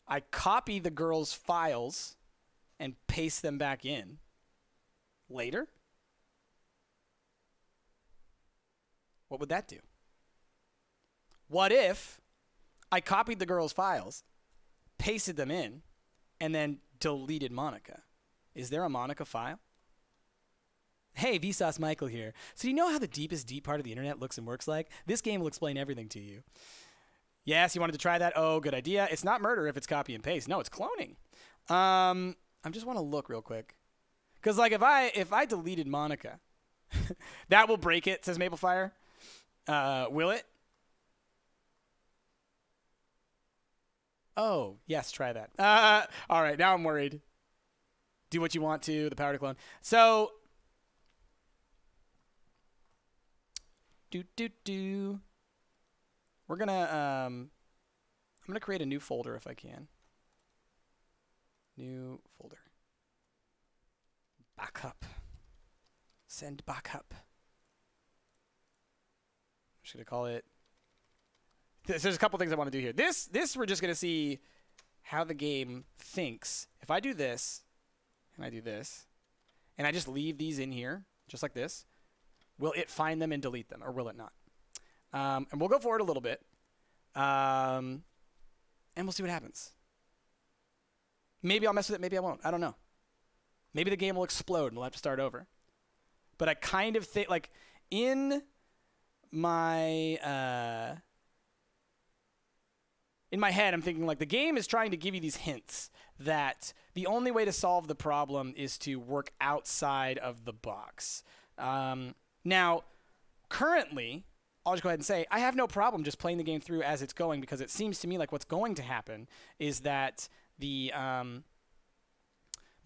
I copy the girls' files and paste them back in later? What would that do? What if I copied the girls' files, pasted them in, and then deleted Monica? Is there a Monica file? Hey, Vsauce Michael here. So you know how the deepest deep part of the internet looks and works like? This game will explain everything to you. Yes, you wanted to try that? Oh, good idea. It's not murder if it's copy and paste. No, it's cloning. I just want to look real quick. Because, like, if I deleted Monica, that will break it, says Maplefire. Will it? Oh, yes, try that. All right, now I'm worried. Do what you want to, the power to clone. So, we're gonna, I'm going to create a new folder if I can. New folder. Backup. Send backup. I'm just going to call it. There's a couple things I want to do here. This we're just going to see how the game thinks. If I do this, and I do this, and I just leave these in here, just like this, will it find them and delete them, or will it not? And we'll go forward a little bit, and we'll see what happens. Maybe I'll mess with it, maybe I won't. I don't know. Maybe the game will explode and we'll have to start over. But I kind of think, like, in my head, I'm thinking, like, the game is trying to give you these hints that the only way to solve the problem is to work outside of the box. Now, currently, I'll just go ahead and say, I have no problem just playing the game through as it's going, because it seems to me like what's going to happen is that the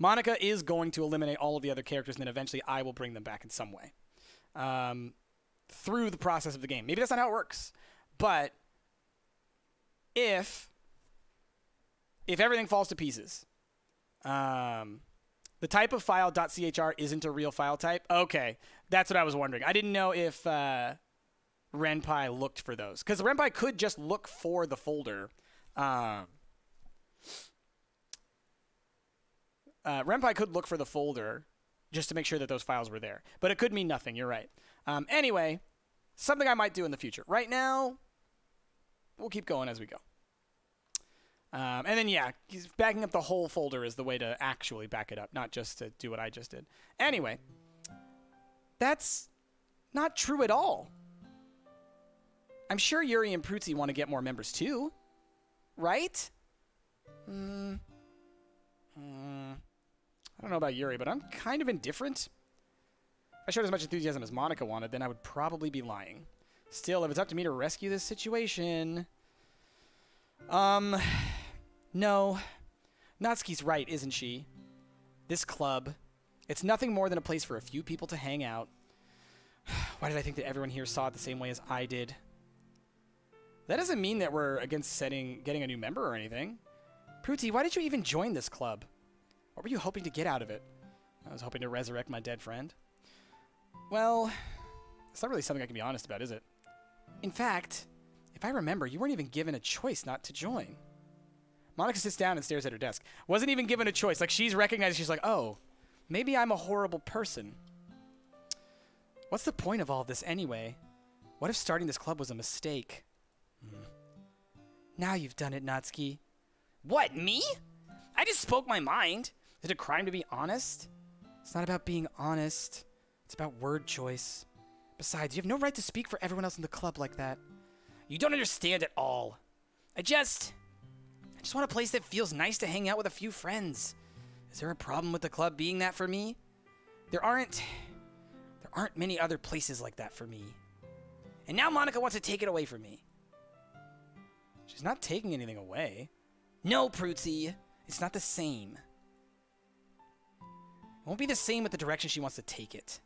Monica is going to eliminate all of the other characters, and then eventually I will bring them back in some way through the process of the game. Maybe that's not how it works, but if everything falls to pieces, the type of file .chr isn't a real file type. Okay, that's what I was wondering. I didn't know if Ren'Py looked for those, because Ren'Py could just look for the folder. Ren'Py could look for the folder just to make sure that those files were there, but it could mean nothing. You're right. Anyway, something I might do in the future. Right now, we'll keep going as we go. And then, yeah, backing up the whole folder is the way to actually back it up, not just to do what I just did. Anyway, that's not true at all. I'm sure Yuri and Prutzi want to get more members too, right? I don't know about Yuri, but I'm kind of indifferent. If I showed as much enthusiasm as Monica wanted, then I would probably be lying. Still, if it's up to me to rescue this situation... No. Natsuki's right, isn't she? This club, it's nothing more than a place for a few people to hang out. Why did I think that everyone here saw it the same way as I did? That doesn't mean that we're against getting a new member or anything. Prutzi, why did you even join this club? What were you hoping to get out of it? I was hoping to resurrect my dead friend. Well, it's not really something I can be honest about, is it? In fact, if I remember, you weren't even given a choice not to join. Monica sits down and stares at her desk. Wasn't even given a choice. Like, she's recognized, she's like, oh, maybe I'm a horrible person. What's the point of all this anyway? What if starting this club was a mistake? Now you've done it, Natsuki. What, me? I just spoke my mind. Is it a crime to be honest? It's not about being honest. It's about word choice. Besides, you have no right to speak for everyone else in the club like that. You don't understand at all. I just want a place that feels nice to hang out with a few friends. Is there a problem with the club being that for me? There aren't many other places like that for me. And now Monica wants to take it away from me. She's not taking anything away. No, Prutzi. It's not the same. It won't be the same with the direction she wants to take it.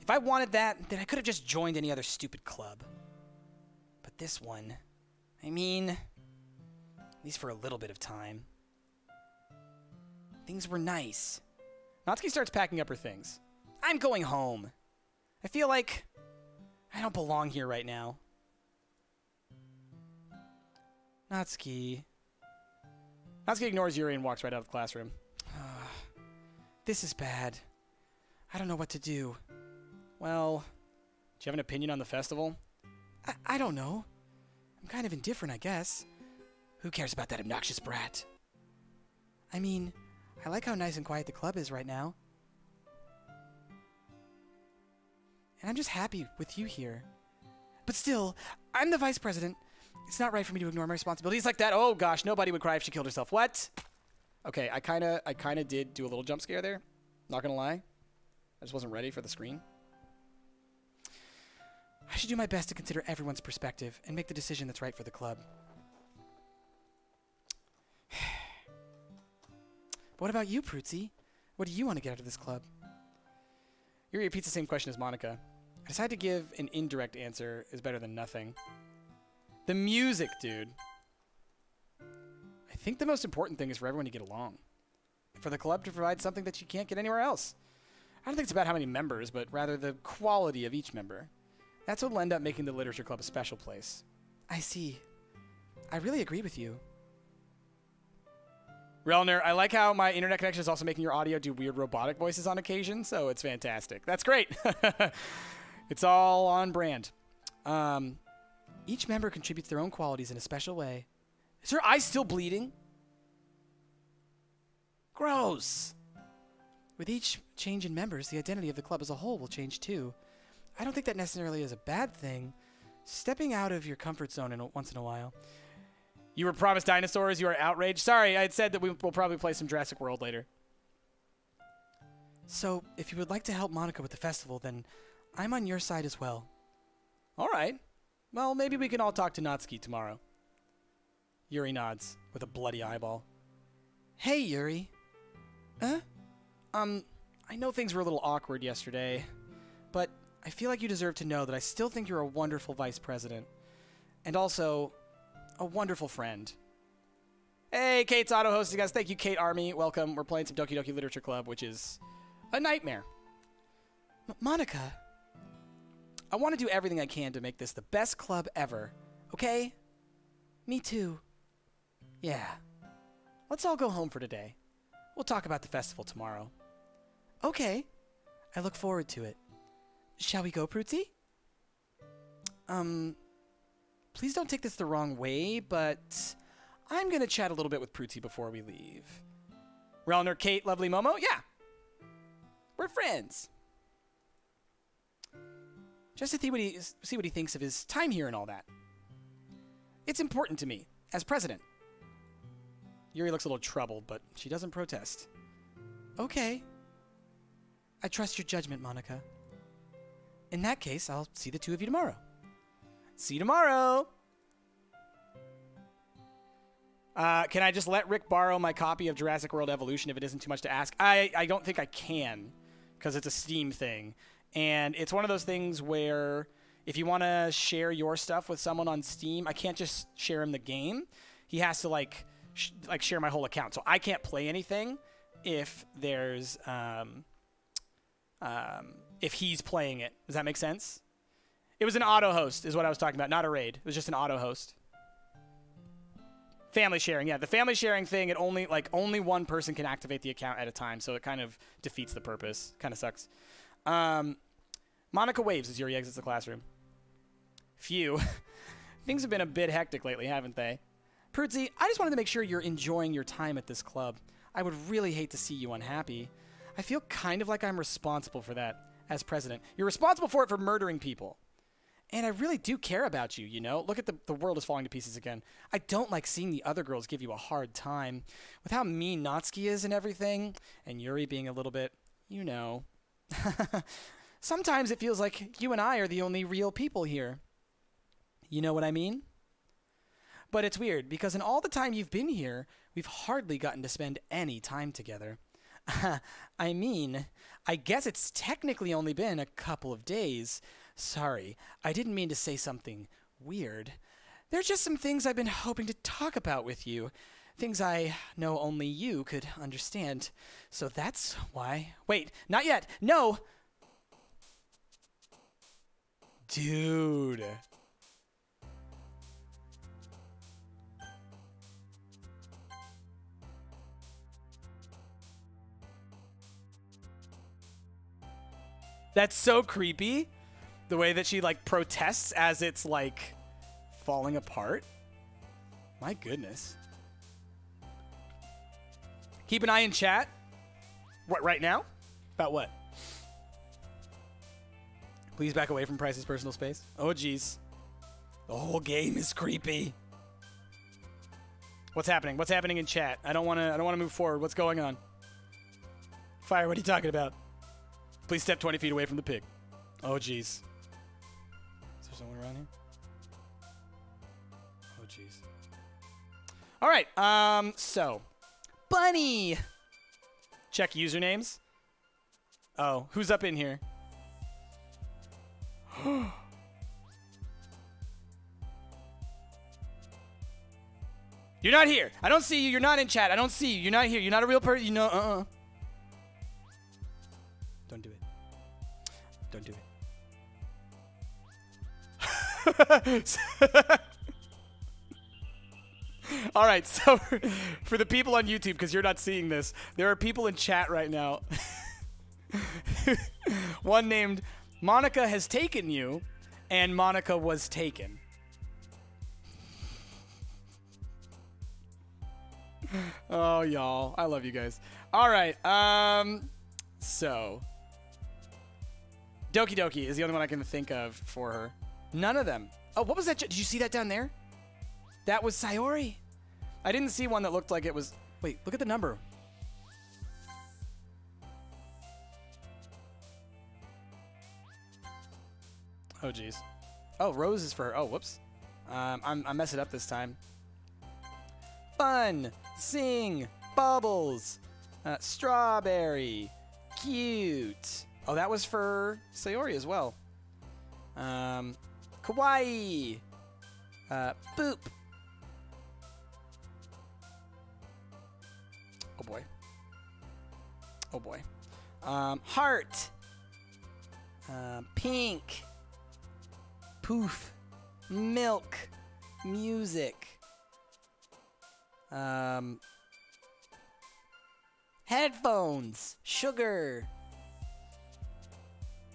If I wanted that, then I could have just joined any other stupid club. But this one, I mean, at least for a little bit of time. Things were nice. Natsuki starts packing up her things. I'm going home. I feel like I don't belong here right now. Natsuki. Natsuki ignores Yuri and walks right out of the classroom. This is bad. I don't know what to do. Well, do you have an opinion on the festival? I don't know. I'm kind of indifferent, I guess. Who cares about that obnoxious brat? I mean, I like how nice and quiet the club is right now. And I'm just happy with you here. But still, I'm the vice president. It's not right for me to ignore my responsibilities like that. Oh gosh, nobody would cry if she killed herself. What? Okay, I kind of did do a little jump scare there. Not gonna lie. I just wasn't ready for the screen. I should do my best to consider everyone's perspective and make the decision that's right for the club. But what about you, Prutzi? What do you want to get out of this club? Yuri repeats the same question as Monica. I decided to give an indirect answer is better than nothing. The music, dude. I think the most important thing is for everyone to get along. For the club to provide something that you can't get anywhere else. I don't think it's about how many members, but rather the quality of each member. That's what will end up making the Literature Club a special place. I see. I really agree with you. Relner, I like how my internet connection is also making your audio do weird robotic voices on occasion, so it's fantastic. That's great. It's all on brand. Each member contributes their own qualities in a special way. Is her eye still bleeding? Gross. With each change in members, the identity of the club as a whole will change too. I don't think that necessarily is a bad thing. Stepping out of your comfort zone once in a while. You were promised dinosaurs. You are outraged. Sorry, I had said that we'll probably play some Jurassic World later. So, if you would like to help Monica with the festival, then I'm on your side as well. All right. Well, maybe we can all talk to Natsuki tomorrow. Yuri nods with a bloody eyeball. Hey, Yuri. Huh? I know things were a little awkward yesterday, but I feel like you deserve to know that I still think you're a wonderful vice president. And also, a wonderful friend. Hey, Kate's auto-hosting us. Thank you, Kate Army. Welcome. We're playing some Doki Doki Literature Club, which is a nightmare. Monica, I want to do everything I can to make this the best club ever, okay? Me too. Yeah. Let's all go home for today. We'll talk about the festival tomorrow. Okay. I look forward to it. Shall we go, Prutzi? Please don't take this the wrong way, but I'm going to chat a little bit with Prutzi before we leave. Relner, Kate, lovely Momo? Yeah. We're friends. Just to see what he thinks of his time here and all that. It's important to me, as president. Yuri looks a little troubled, but she doesn't protest. Okay. I trust your judgment, Monica. In that case, I'll see the two of you tomorrow. See you tomorrow! Can I just let Rick borrow my copy of Jurassic World Evolution if it isn't too much to ask? I don't think I can, because it's a Steam thing. And it's one of those things where if you want to share your stuff with someone on Steam, I can't just share him the game. He has to, like share my whole account. So I can't play anything if there's... if he's playing it. Does that make sense? It was an auto host is what I was talking about, not a raid. It was just an auto host. Family sharing, yeah. The family sharing thing, it only one person can activate the account at a time, so it kind of defeats the purpose. Kind of sucks. Monica waves as Yuri exits the classroom. Phew. Things have been a bit hectic lately, haven't they? Prutzi, I just wanted to make sure you're enjoying your time at this club. I would really hate to see you unhappy. I feel kind of like I'm responsible for that as president. You're responsible for it for murdering people. And I really do care about you, you know? Look at the world is falling to pieces again. I don't like seeing the other girls give you a hard time. With how mean Natsuki is and everything, and Yuri being a little bit, you know. Sometimes it feels like you and I are the only real people here. You know what I mean? But it's weird, because in all the time you've been here, we've hardly gotten to spend any time together. I mean, I guess it's technically only been a couple of days. Sorry, I didn't mean to say something weird. There's just some things I've been hoping to talk about with you. Things I know only you could understand. So that's why... Wait, not yet! No! Dude... That's so creepy. The way that she, like, protests as it's, like, falling apart. My goodness. Keep an eye in chat. What, right now? About what? Please back away from Price's personal space. Oh, jeez. The whole game is creepy. What's happening? What's happening in chat? I don't want to move forward. What's going on? Fire, what are you talking about? Please step 20 feet away from the pig. Oh, jeez. Is there someone around here? Oh, jeez. All right. So. Bunny! Check usernames. Oh, who's up in here? You're not here. I don't see you. You're not in chat. I don't see you. You're not here. You're not a real person. You know, Don't do it. Don't do it. All right, so for the people on YouTube, because you're not seeing this, there are people in chat right now. One named Monica has taken you, and Monica was taken. Oh, y'all. I love you guys. All right. So Doki Doki is the only one I can think of for her. None of them. Oh, what was that? Did you see that down there? That was Sayori. I didn't see one that looked like it was... Wait, look at the number. Oh, jeez. Oh, Rose is for her. Oh, whoops. I messed it up this time. Fun. Sing. Bubbles. Strawberry. Cute. Oh, that was for Sayori as well. Kawaii. Boop. Oh boy. Oh boy. Heart. Pink. Poof. Milk. Music. Headphones. Sugar.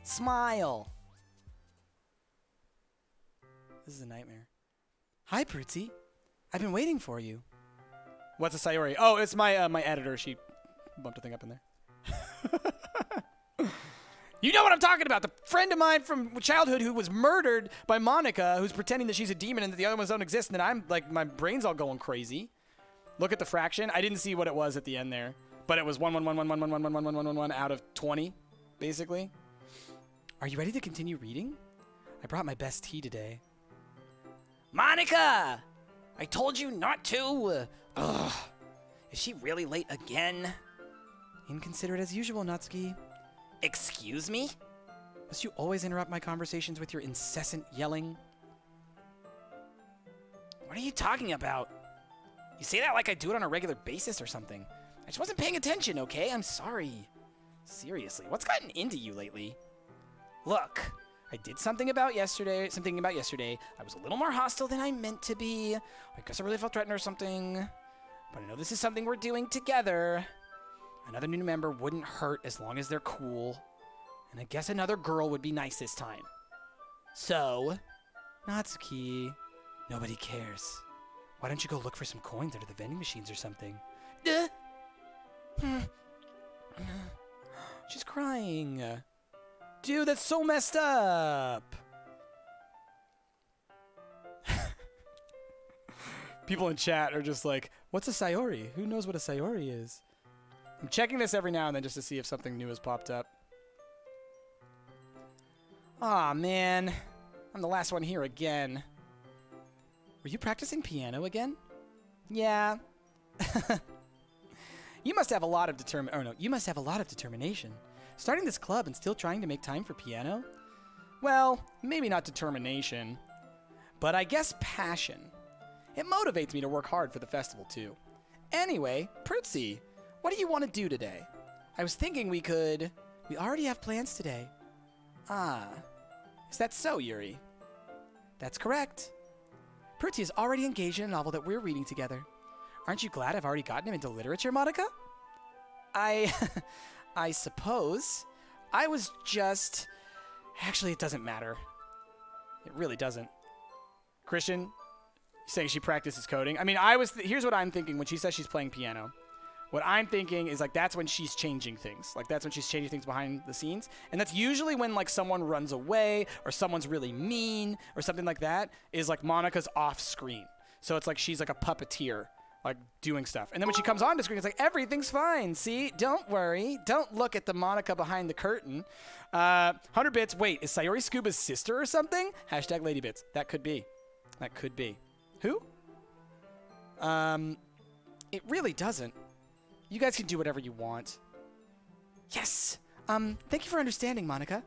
Smile. This is a nightmare. Hi, Prutzy. I've been waiting for you. What's a Sayori? Oh, it's my my editor. She bumped a thing up in there. You know what I'm talking about. The friend of mine from childhood who was murdered by Monica, who's pretending that she's a demon and that the other ones don't exist, and then I'm like, my brain's all going crazy. Look at the fraction. I didn't see what it was at the end there, but it was 1 out of 20, basically. Are you ready to continue reading? I brought my best tea today. Monica! I told you not to. Ugh. Is she really late again? Inconsiderate as usual, Natsuki. Excuse me? Must you always interrupt my conversations with your incessant yelling? What are you talking about? You say that like I do it on a regular basis or something. I just wasn't paying attention, okay? I'm sorry. Seriously, what's gotten into you lately? Look, I did something about yesterday. I was a little more hostile than I meant to be. I guess I really felt threatened or something. But I know this is something we're doing together. Another new member wouldn't hurt as long as they're cool. And I guess another girl would be nice this time. So, Natsuki, nobody cares. Why don't you go look for some coins under the vending machines or something? She's crying. Dude, that's so messed up. People in chat are just like, what's a Sayori? Who knows what a Sayori is? I'm checking this every now and then just to see if something new has popped up. Aw, man. I'm the last one here again. Were you practicing piano again? Yeah. You must have a lot of determination. Starting this club and still trying to make time for piano? Well, maybe not determination, but I guess passion. It motivates me to work hard for the festival, too. Anyway, Prutzy, what do you want to do today? I was thinking we already have plans today. Ah, is that so, Yuri? That's correct. Prutzy is already engaged in a novel that we're reading together. Aren't you glad I've already gotten him into literature, Monica? I suppose. I was just... Actually, it doesn't matter. It really doesn't. Christian, saying she practices coding. I mean, here's what I'm thinking when she says she's playing piano. What I'm thinking is, like, that's when she's changing things. Like, that's when she's changing things behind the scenes. And that's usually when, like, someone runs away or someone's really mean or something like that is, like, Monica's off screen. So it's like she's, like, a puppeteer, like, doing stuff. And then when she comes on the screen, it's like, everything's fine. See? Don't worry. Don't look at the Monica behind the curtain. 100 bits. Wait, is Sayori Scuba's sister or something? Hashtag LadyBits. That could be. That could be. Who? It really doesn't. You guys can do whatever you want. Yes. Thank you for understanding, Monica.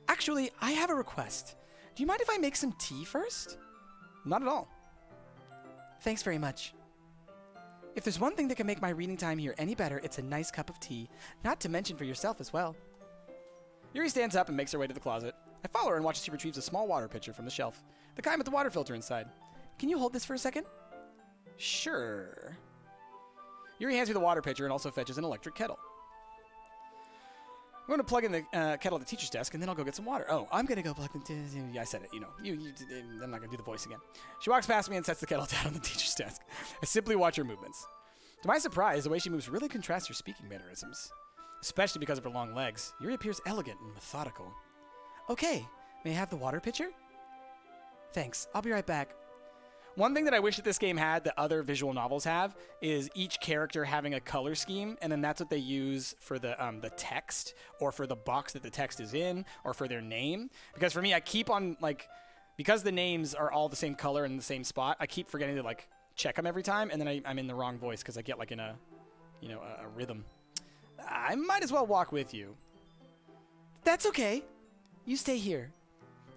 Actually, I have a request. Do you mind if I make some tea first? Not at all. Thanks very much. If there's one thing that can make my reading time here any better, it's a nice cup of tea. Not to mention for yourself as well. Yuri stands up and makes her way to the closet. I follow her and watch as she retrieves a small water pitcher from the shelf. The kind with the water filter inside. Can you hold this for a second? Sure. Yuri hands me the water pitcher and also fetches an electric kettle. I'm going to plug in the kettle at the teacher's desk, and then I'll go get some water. Oh, I'm going to go plug the... Yeah, I said it, you know. I'm not going to do the voice again. She walks past me and sets the kettle down on the teacher's desk. I simply watch her movements. To my surprise, the way she moves really contrasts her speaking mannerisms. Especially because of her long legs. Yuri appears elegant and methodical. Okay, may I have the water pitcher? Thanks, I'll be right back. One thing that I wish that this game had that other visual novels have is each character having a color scheme, and then that's what they use for the text, or for the box that the text is in, or for their name. Because for me, I keep on, like, because the names are all the same color in the same spot, I keep forgetting to, like, check them every time, and then I'm in the wrong voice because I get, like, in a, you know, a rhythm. I might as well walk with you. That's okay. You stay here.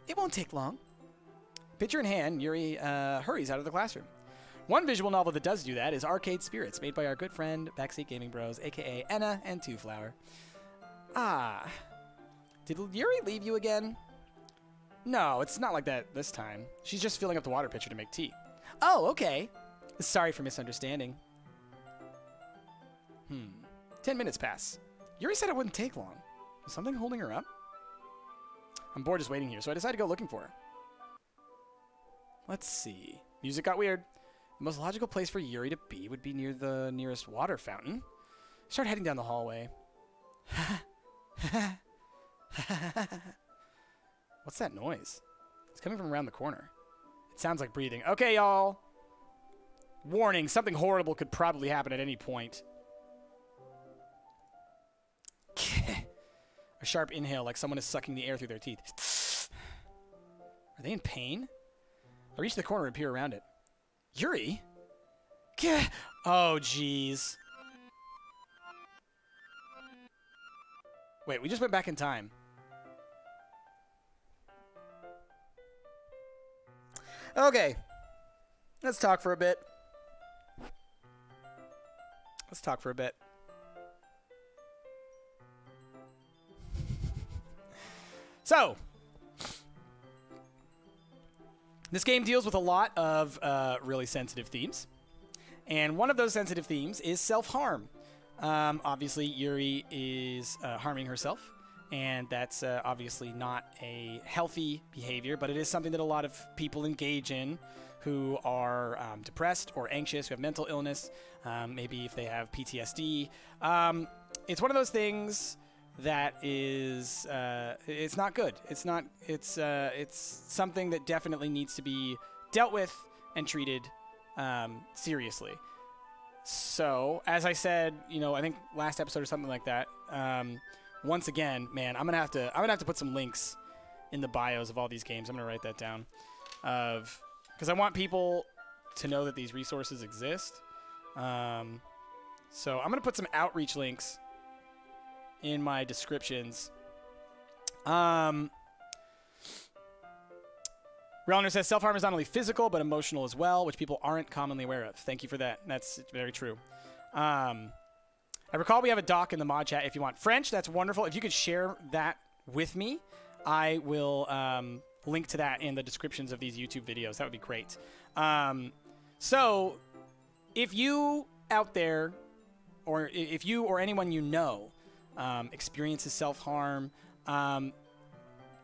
It won't take long. Pitcher in hand, Yuri hurries out of the classroom. One visual novel that does do that is Arcade Spirits, made by our good friend Backseat Gaming Bros, a.k.a. Enna and Two Flower. Ah. Did Yuri leave you again? No, it's not like that this time. She's just filling up the water pitcher to make tea. Oh, okay. Sorry for misunderstanding. 10 minutes pass. Yuri said it wouldn't take long. Is something holding her up? I'm bored just waiting here, so I decided to go looking for her. Let's see. Music got weird. The most logical place for Yuri to be would be near the nearest water fountain. Start heading down the hallway. What's that noise? It's coming from around the corner. It sounds like breathing. Okay, y'all. Warning, something horrible could probably happen at any point. A sharp inhale, like someone is sucking the air through their teeth. Are they in pain? I reach the corner and peer around it. Yuri? Oh, jeez. Wait, we just went back in time. Okay. Let's talk for a bit. So, this game deals with a lot of really sensitive themes. And one of those sensitive themes is self-harm. Obviously, Yuri is harming herself. And that's obviously not a healthy behavior, but it is something that a lot of people engage in who are depressed or anxious, who have mental illness, maybe if they have PTSD. It's one of those things that is, it's not good. It's something that definitely needs to be dealt with and treated seriously. So, as I said, you know, I think last episode or something like that, once again, man, I'm gonna have to put some links in the bios of all these games. I'm gonna write that down, because I want people to know that these resources exist. So I'm gonna put some outreach links in my descriptions. Realner says self-harm is not only physical but emotional as well, which people aren't commonly aware of. Thank you for that. That's very true. I recall we have a doc in the mod chat if you want French. That's wonderful. If you could share that with me, I will link to that in the descriptions of these YouTube videos. That would be great. So if you out there, or if you or anyone you know experiences self-harm,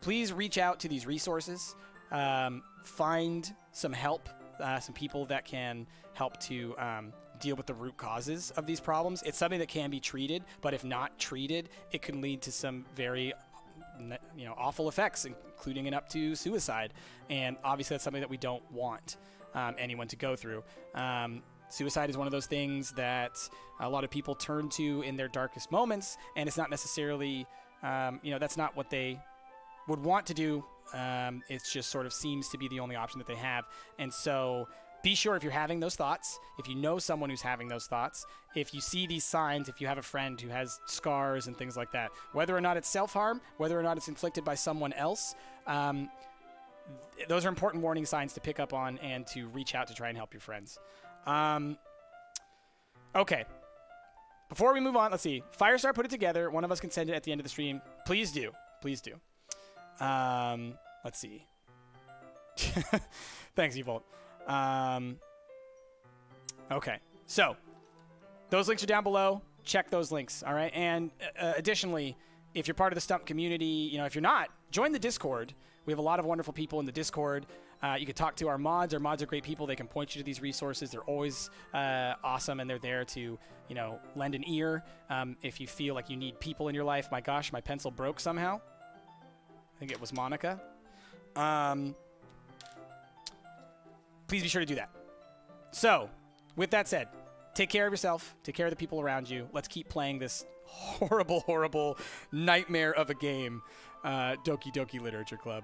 please reach out to these resources. Find some help, some people that can help to deal with the root causes of these problems. It's something that can be treated, but if not treated, it can lead to some very awful effects, including and up to suicide. And obviously that's something that we don't want anyone to go through. Suicide is one of those things that a lot of people turn to in their darkest moments, and it's not necessarily, that's not what they would want to do. It just sort of seems to be the only option that they have. And so be sure, if you're having those thoughts, if you know someone who's having those thoughts, if you see these signs, if you have a friend who has scars and things like that, whether or not it's self-harm, whether or not it's inflicted by someone else, those are important warning signs to pick up on and to reach out to try and help your friends. Okay. Before we move on, let's see. Firestar put it together. One of us can send it at the end of the stream. Please do. Please do. Let's see. Thanks, Evolt. Okay. So, those links are down below. Check those links, all right? And additionally, if you're part of the Stump community, if you're not, join the Discord. We have a lot of wonderful people in the Discord. You can talk to our mods. Our mods are great people. They can point you to these resources. They're always awesome, and they're there to, lend an ear if you feel like you need people in your life. My gosh, my pencil broke somehow. I think it was Monica. Please be sure to do that. So, with that said, take care of yourself. Take care of the people around you. Let's keep playing this horrible, horrible nightmare of a game, Doki Doki Literature Club.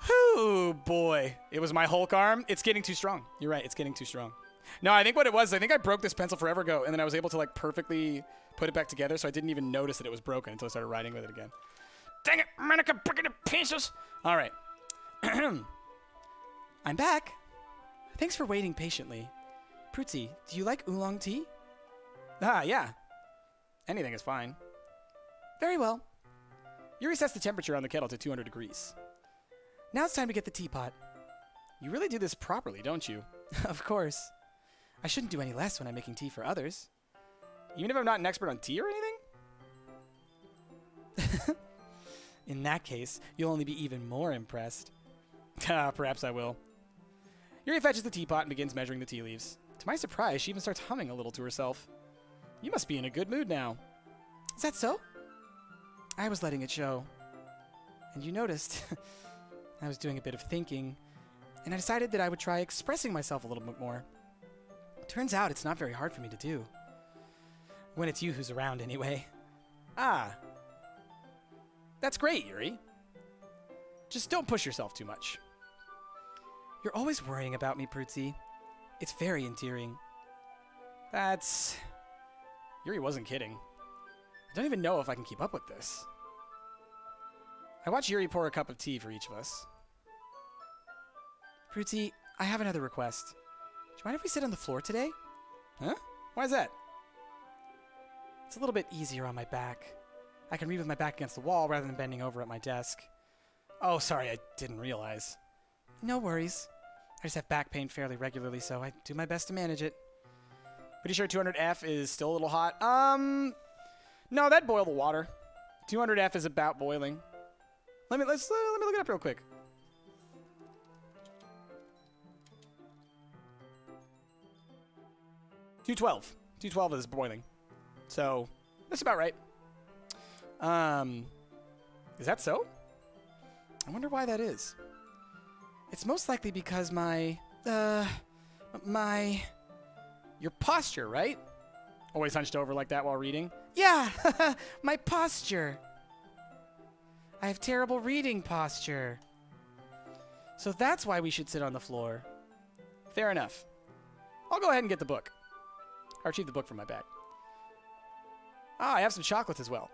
Oh, boy. It was my Hulk arm. It's getting too strong. You're right. It's getting too strong. No, I think what it was, I think I broke this pencil forever ago, and then I was able to, perfectly put it back together, so I didn't even notice that it was broken until I started writing with it again. Dang it, Monica, breaking the pieces. All right. I'm back. Thanks for waiting patiently. Prutsy, do you like oolong tea? Ah, yeah. Anything is fine. Very well. You resets the temperature on the kettle to 200 degrees. Now it's time to get the teapot. You really do this properly, don't you? Of course. I shouldn't do any less when I'm making tea for others. Even if I'm not an expert on tea or anything? In that case, you'll only be even more impressed. Perhaps I will. Yuri fetches the teapot and begins measuring the tea leaves. To my surprise, she even starts humming a little to herself. You must be in a good mood now. Is that so? I was letting it show. And you noticed I was doing a bit of thinking, and I decided that I would try expressing myself a little bit more. Turns out it's not very hard for me to do. When it's you who's around, anyway. Ah. That's great, Yuri. Just don't push yourself too much. You're always worrying about me, Prutsy. It's very endearing. That's... Yuri wasn't kidding. I don't even know if I can keep up with this. I watch Yuri pour a cup of tea for each of us. Prutsy, I have another request. Do you mind if we sit on the floor today? Huh? Why is that? It's a little bit easier on my back. I can read with my back against the wall rather than bending over at my desk. Oh, sorry, I didn't realize. No worries. I just have back pain fairly regularly, so I do my best to manage it. Pretty sure 200F is still a little hot. No, that'd boil the water. 200F is about boiling. Let me look it up real quick. $212 is boiling. So, that's about right. Is that so? I wonder why that is. It's most likely because your posture, right? Always hunched over like that while reading? Yeah, my posture. I have terrible reading posture. So that's why we should sit on the floor. Fair enough. I'll go ahead and get the book. I retrieved the book from my bag. Ah, I have some chocolates as well.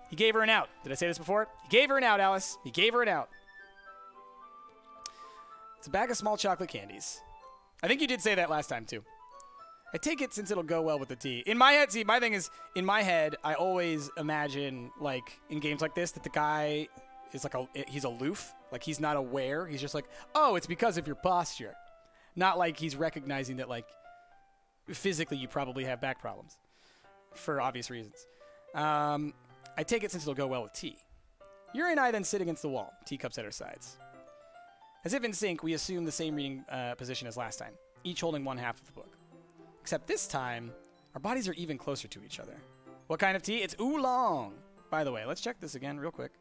He gave her an out. Did I say this before? He gave her an out, Alice. He gave her an out. It's a bag of small chocolate candies. I think you did say that last time, too. I take it since it'll go well with the tea. In my head, see, my thing is, in my head, I always imagine, in games like this, that the guy is he's aloof. Like, he's not aware. He's just like, oh, it's because of your posture. Not like he's recognizing that, physically you probably have back problems. For obvious reasons. I take it since it'll go well with tea. Yuri and I then sit against the wall, teacups at our sides. As if in sync, we assume the same reading position as last time, each holding one half of the book. Except this time, our bodies are even closer to each other. What kind of tea? It's oolong! By the way, let's check this again real quick.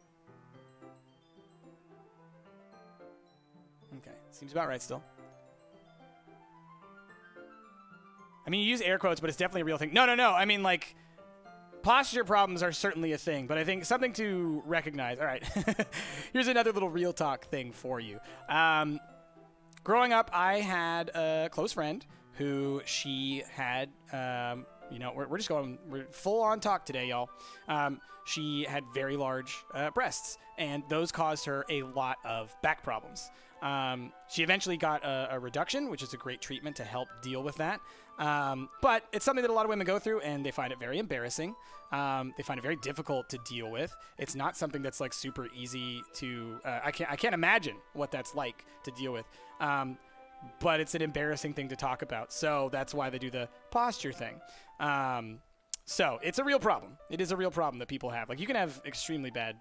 Okay, seems about right still. I mean, you use air quotes, but it's definitely a real thing. No. I mean, posture problems are certainly a thing, but I think something to recognize. All right. Here's another little real talk thing for you. Growing up, I had a close friend who she had You know, we're just going, we're full on talk today, y'all. She had very large breasts, and those caused her a lot of back problems. She eventually got a reduction, which is a great treatment to help deal with that. But it's something that a lot of women go through, and they find it very embarrassing. They find it very difficult to deal with. It's not something that's like super easy to. I can't imagine what that's like to deal with. But it's an embarrassing thing to talk about. So that's why they do the posture thing. So it's a real problem. It is a real problem that people have. Like, you can have extremely bad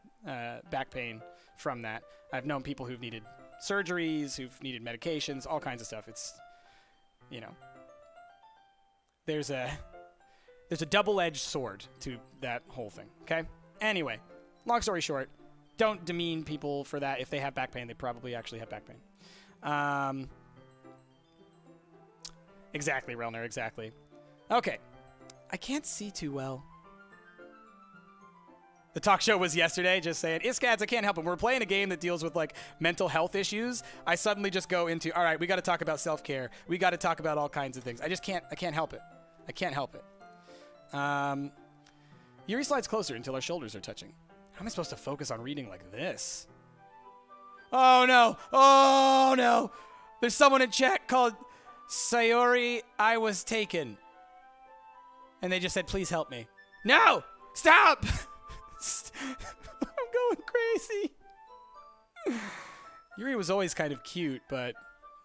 back pain from that. I've known people who've needed surgeries, who've needed medications, all kinds of stuff. It's, you know, there's a double-edged sword to that whole thing, okay? Anyway, long story short, don't demean people for that. If they have back pain, they probably actually have back pain. Exactly, Relner, exactly. Okay. I can't see too well. The talk show was yesterday, just saying, Iskads, I can't help it. We're playing a game that deals with, like, mental health issues. I suddenly just go into, all right, we got to talk about self-care. We got to talk about all kinds of things. I can't help it. I can't help it. Yuri slides closer until our shoulders are touching. How am I supposed to focus on reading like this? Oh, no. Oh, no. There's someone in chat called Sayori, I was taken. And they just said, please help me. No! Stop! I'm going crazy. Yuri was always kind of cute, but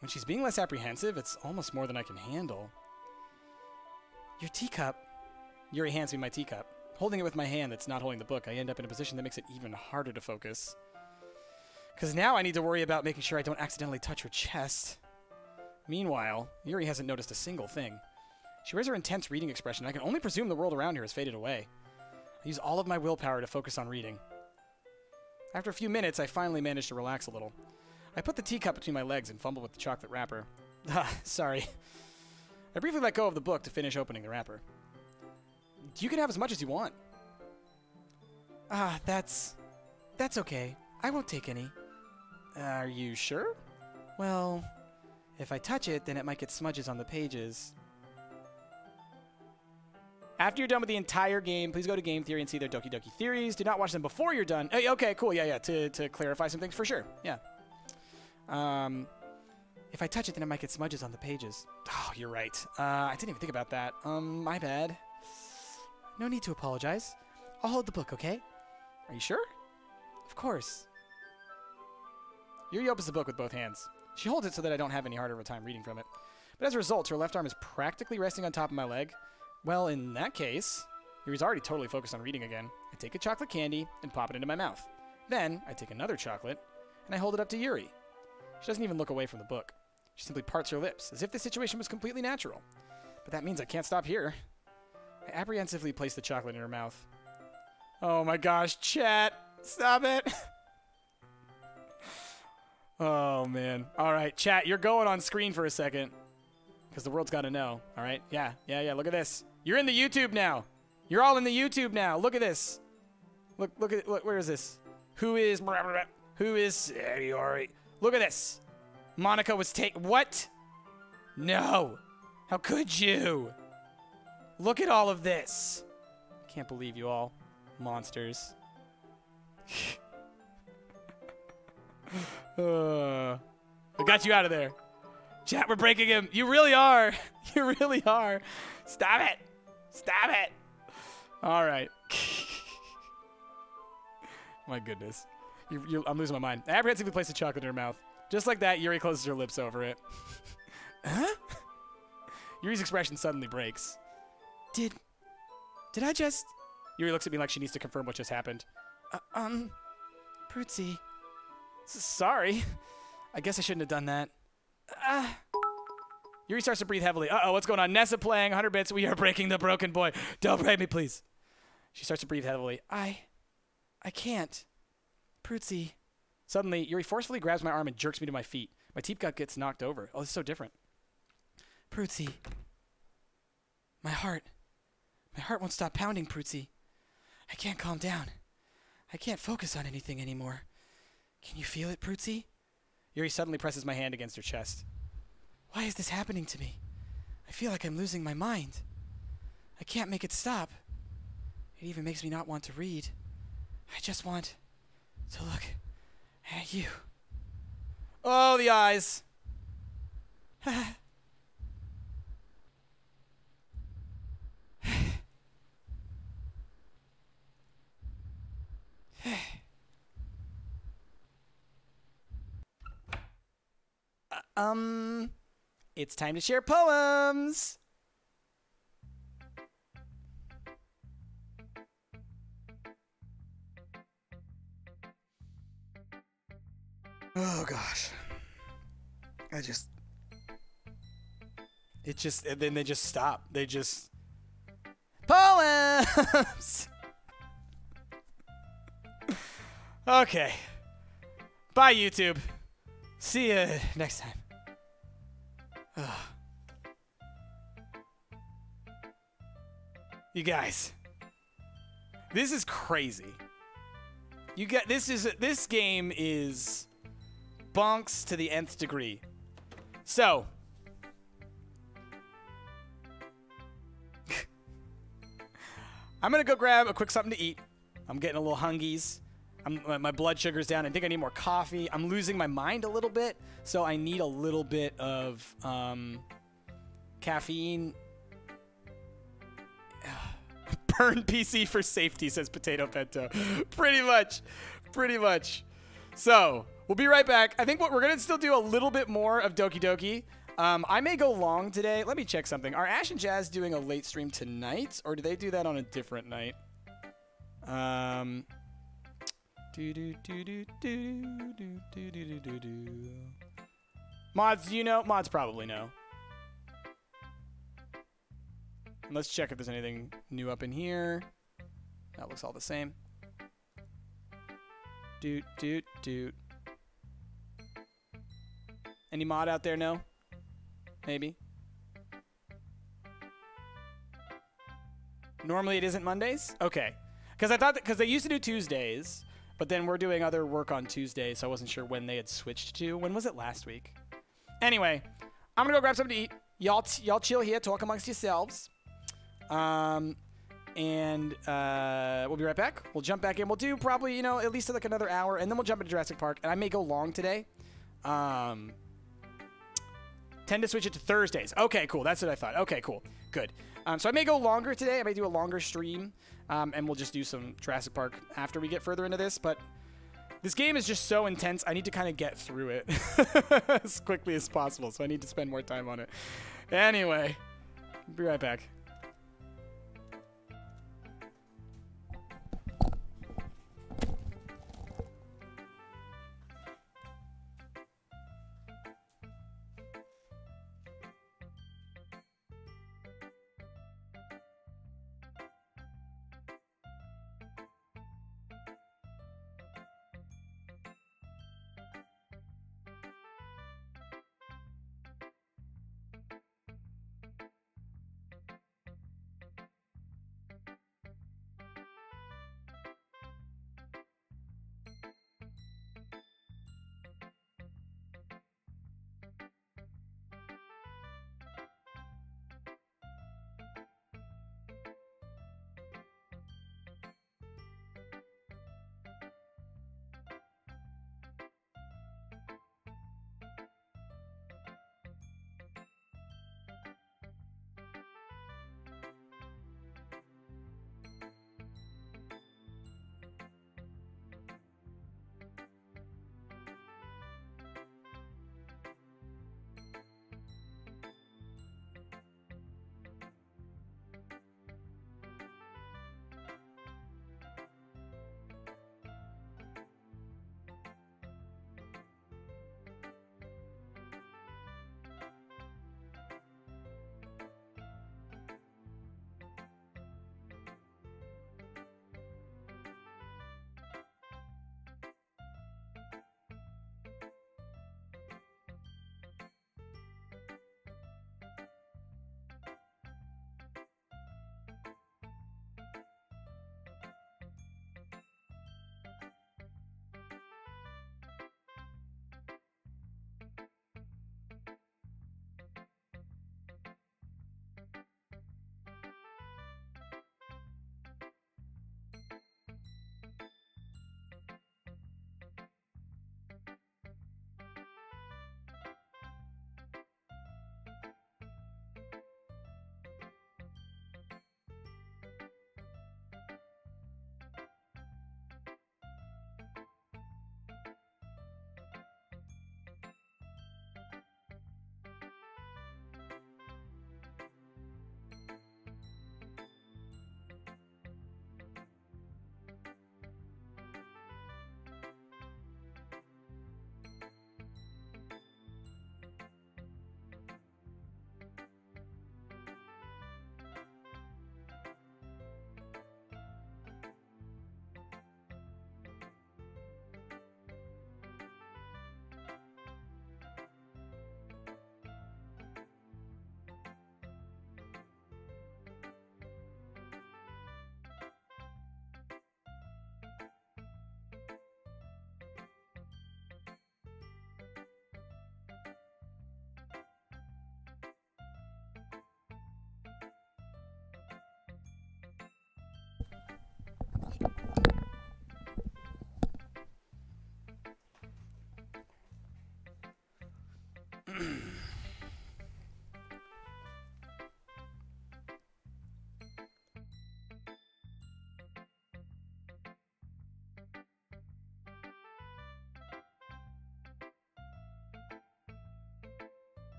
when she's being less apprehensive, it's almost more than I can handle. Your teacup. Yuri hands me my teacup. Holding it with my hand that's not holding the book, I end up in a position that makes it even harder to focus. Because now I need to worry about making sure I don't accidentally touch her chest. Meanwhile, Yuri hasn't noticed a single thing. She wears her intense reading expression. I can only presume the world around her has faded away. I use all of my willpower to focus on reading. After a few minutes, I finally managed to relax a little. I put the teacup between my legs and fumbled with the chocolate wrapper. Sorry. I briefly let go of the book to finish opening the wrapper. You can have as much as you want. That's okay. I won't take any. Are you sure? Well, if I touch it, then it might get smudges on the pages. After you're done with the entire game, please go to Game Theory and see their Doki Doki theories. Do not watch them before you're done. Hey, okay, cool. Yeah. To clarify some things for sure. Yeah. If I touch it, then it might get smudges on the pages. Oh, you're right. I didn't even think about that. My bad. No need to apologize. I'll hold the book, okay? Are you sure? Of course. Yuri opens the book with both hands. She holds it so that I don't have any harder of a time reading from it. But as a result, her left arm is practically resting on top of my leg. Well, in that case, Yuri's already totally focused on reading again. I take a chocolate candy and pop it into my mouth. Then, I take another chocolate, and I hold it up to Yuri. She doesn't even look away from the book. She simply parts her lips, as if the situation was completely natural. But that means I can't stop here. I apprehensively place the chocolate in her mouth. Oh my gosh, chat! Stop it! Oh, man. All right, chat, you're going on screen for a second. Because the world's got to know, all right? Yeah, look at this. You're in the YouTube now. You're all in the YouTube now. Look at this. Look, where is this? Who is Sayori? Look at this. Monica was what? No. How could you? Look at all of this. Can't believe you all. Monsters. I got you out of there. Chat, we're breaking him. You really are. You really are. Stop it. Stop it. All right. My goodness. I'm losing my mind. I apprehensively place the chocolate in her mouth. Just like that, Yuri closes her lips over it. Huh? Yuri's expression suddenly breaks. Did I just... Yuri looks at me like she needs to confirm what just happened. Prutzy. Sorry. I guess I shouldn't have done that. Yuri starts to breathe heavily. Uh-oh, what's going on? Nessa playing 100 bits. We are breaking the broken boy. Don't break me, please. She starts to breathe heavily. I can't. Prutzy. Suddenly, Yuri forcefully grabs my arm and jerks me to my feet. My teacup gets knocked over. Oh, this is so different. Prutzy. My heart won't stop pounding, Prutzy. I can't calm down. I can't focus on anything anymore. Can you feel it, Prutzy? Yuri suddenly presses my hand against her chest. Why is this happening to me? I feel like I'm losing my mind. I can't make it stop. It even makes me not want to read. I just want to look at you. Oh, the eyes. It's time to share poems. Oh gosh. And then they just stop. They just poems. Okay. Bye, YouTube. See you next time. Ugh. You guys, this is crazy. This game is bonks to the nth degree. So, I'm gonna go grab a quick something to eat. I'm getting a little hungies. My blood sugar's down. I think I need more coffee. I'm losing my mind a little bit, so I need a little bit of caffeine. Burn PC for safety, says Potato Bento. Pretty much. So, we'll be right back. I think we're going to still do a little bit more of Doki Doki. I may go long today. Let me check something. Are Ash and Jazz doing a late stream tonight, or do they do that on a different night? Mods, do you know? Mods probably know. Let's check if there's anything new up in here. That looks all the same. Doot. Any mod out there know? Maybe. Normally it isn't Mondays? Okay. Because they used to do Tuesdays, but then we're doing other work on Tuesdays, so I wasn't sure when they had switched to. When was it last week? Anyway, I'm gonna go grab something to eat. Y'all chill here, talk amongst yourselves. We'll be right back. We'll jump back in. We'll do probably, at least like another hour, and then we'll jump into Jurassic Park. And I may go long today. Tend to switch it to Thursdays. Okay, cool. That's what I thought. Okay, cool. Good. So I may go longer today. I may do a longer stream, and we'll just do some Jurassic Park after we get further into this. But this game is just so intense. I need to kind of get through it as quickly as possible, so I need to spend more time on it. Anyway, be right back.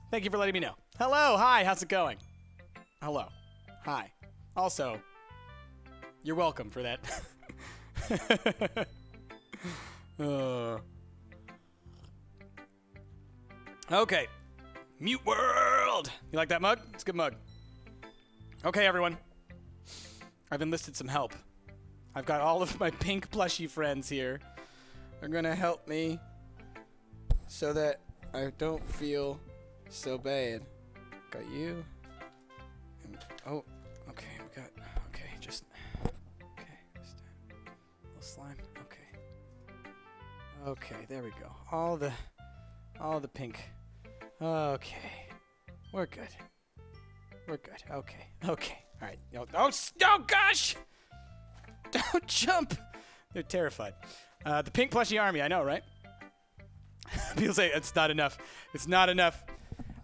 Thank you for letting me know. Hello, hi, how's it going? Hello, hi. Also, you're welcome for that. Okay. Mute World! You like that mug? It's a good mug. Okay, everyone. I've enlisted some help. I've got all of my pink plushy friends here. They're gonna help me so that I don't feel so bad. Got you. And, oh, okay, we got, okay, just a little slime, okay. Okay, there we go. All the pink. Okay, we're good. We're good, okay, okay. All right, oh gosh! Don't jump! They're terrified. The pink plushie army, I know, right? People say it's not enough. It's not enough.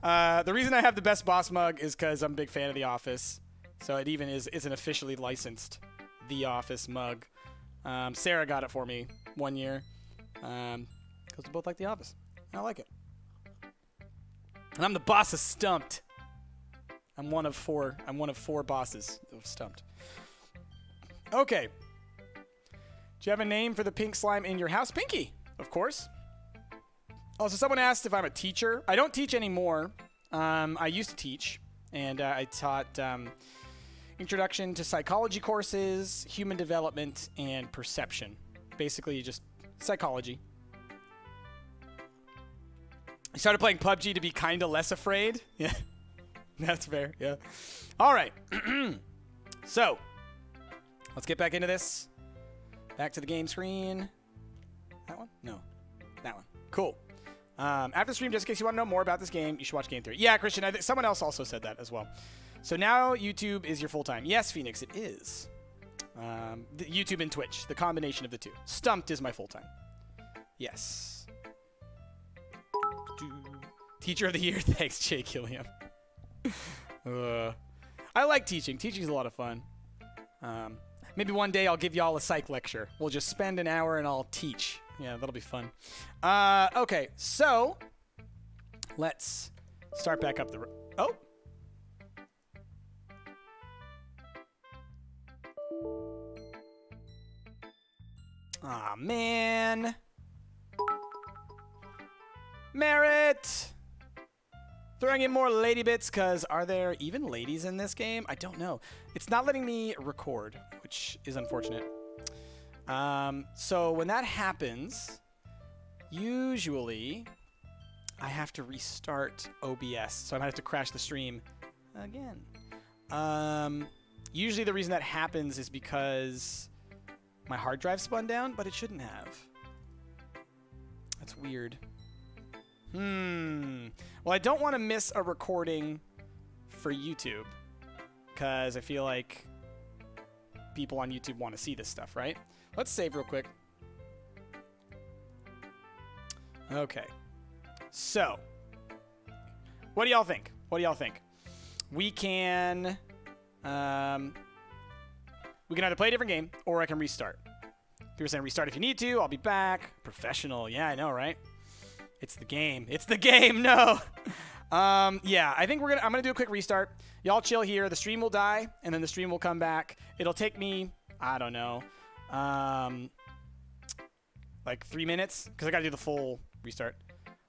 The reason I have the best boss mug is because I'm a big fan of The Office. So it even is an officially licensed The Office mug. Sarah got it for me one year. Because we both like The Office. I like it. And I'm the boss of Stumped. I'm one of four bosses of Stumped. Okay. Do you have a name for the pink slime in your house? Pinky, of course. Also, someone asked if I'm a teacher. I don't teach anymore. I used to teach, and I taught introduction to psychology courses, human development, and perception. Basically, just psychology. I started playing PUBG to be kind of less afraid. Yeah, that's fair. Yeah. All right. So, let's get back into this. Back to the game screen. That one? No. That one. Cool. After the stream, just in case you want to know more about this game, you should watch Game 3. Yeah, Christian, I think someone else also said that as well. So now YouTube is your full-time. Yes, Phoenix, it is. YouTube and Twitch, the combination of the two. Stumped is my full-time. Yes. Teacher of the Year. Thanks, Jake Killiam. I like teaching. Teaching is a lot of fun. Maybe one day I'll give y'all a psych lecture. We'll just spend an hour and I'll teach. Yeah, that'll be fun. Okay, so let's start back up the... Oh! Aw, man. Merit! Throwing in more lady bits, because are there even ladies in this game? I don't know. It's not letting me record, which is unfortunate. So when that happens, usually I have to restart OBS. So I might have to crash the stream again. Usually the reason that happens is because my hard drive spun down, but it shouldn't have. That's weird. Well, I don't want to miss a recording for YouTube because I feel like people on YouTube want to see this stuff, right? Let's save real quick. Okay. So, what do y'all think? What do y'all think? We can either play a different game or I can restart. People are saying restart if you need to. I'll be back. Professional. Yeah, I know, right? It's the game. It's the game. No. Yeah, I think I'm gonna do a quick restart. Y'all chill here. The stream will die, and then the stream will come back. It'll take me, I don't know, like 3 minutes, because I gotta do the full restart.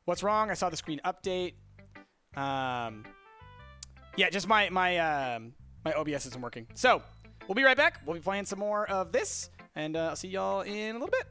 What's wrong? I saw the screen update. Yeah, just my OBS isn't working. So we'll be right back. We'll be playing some more of this, and I'll see y'all in a little bit.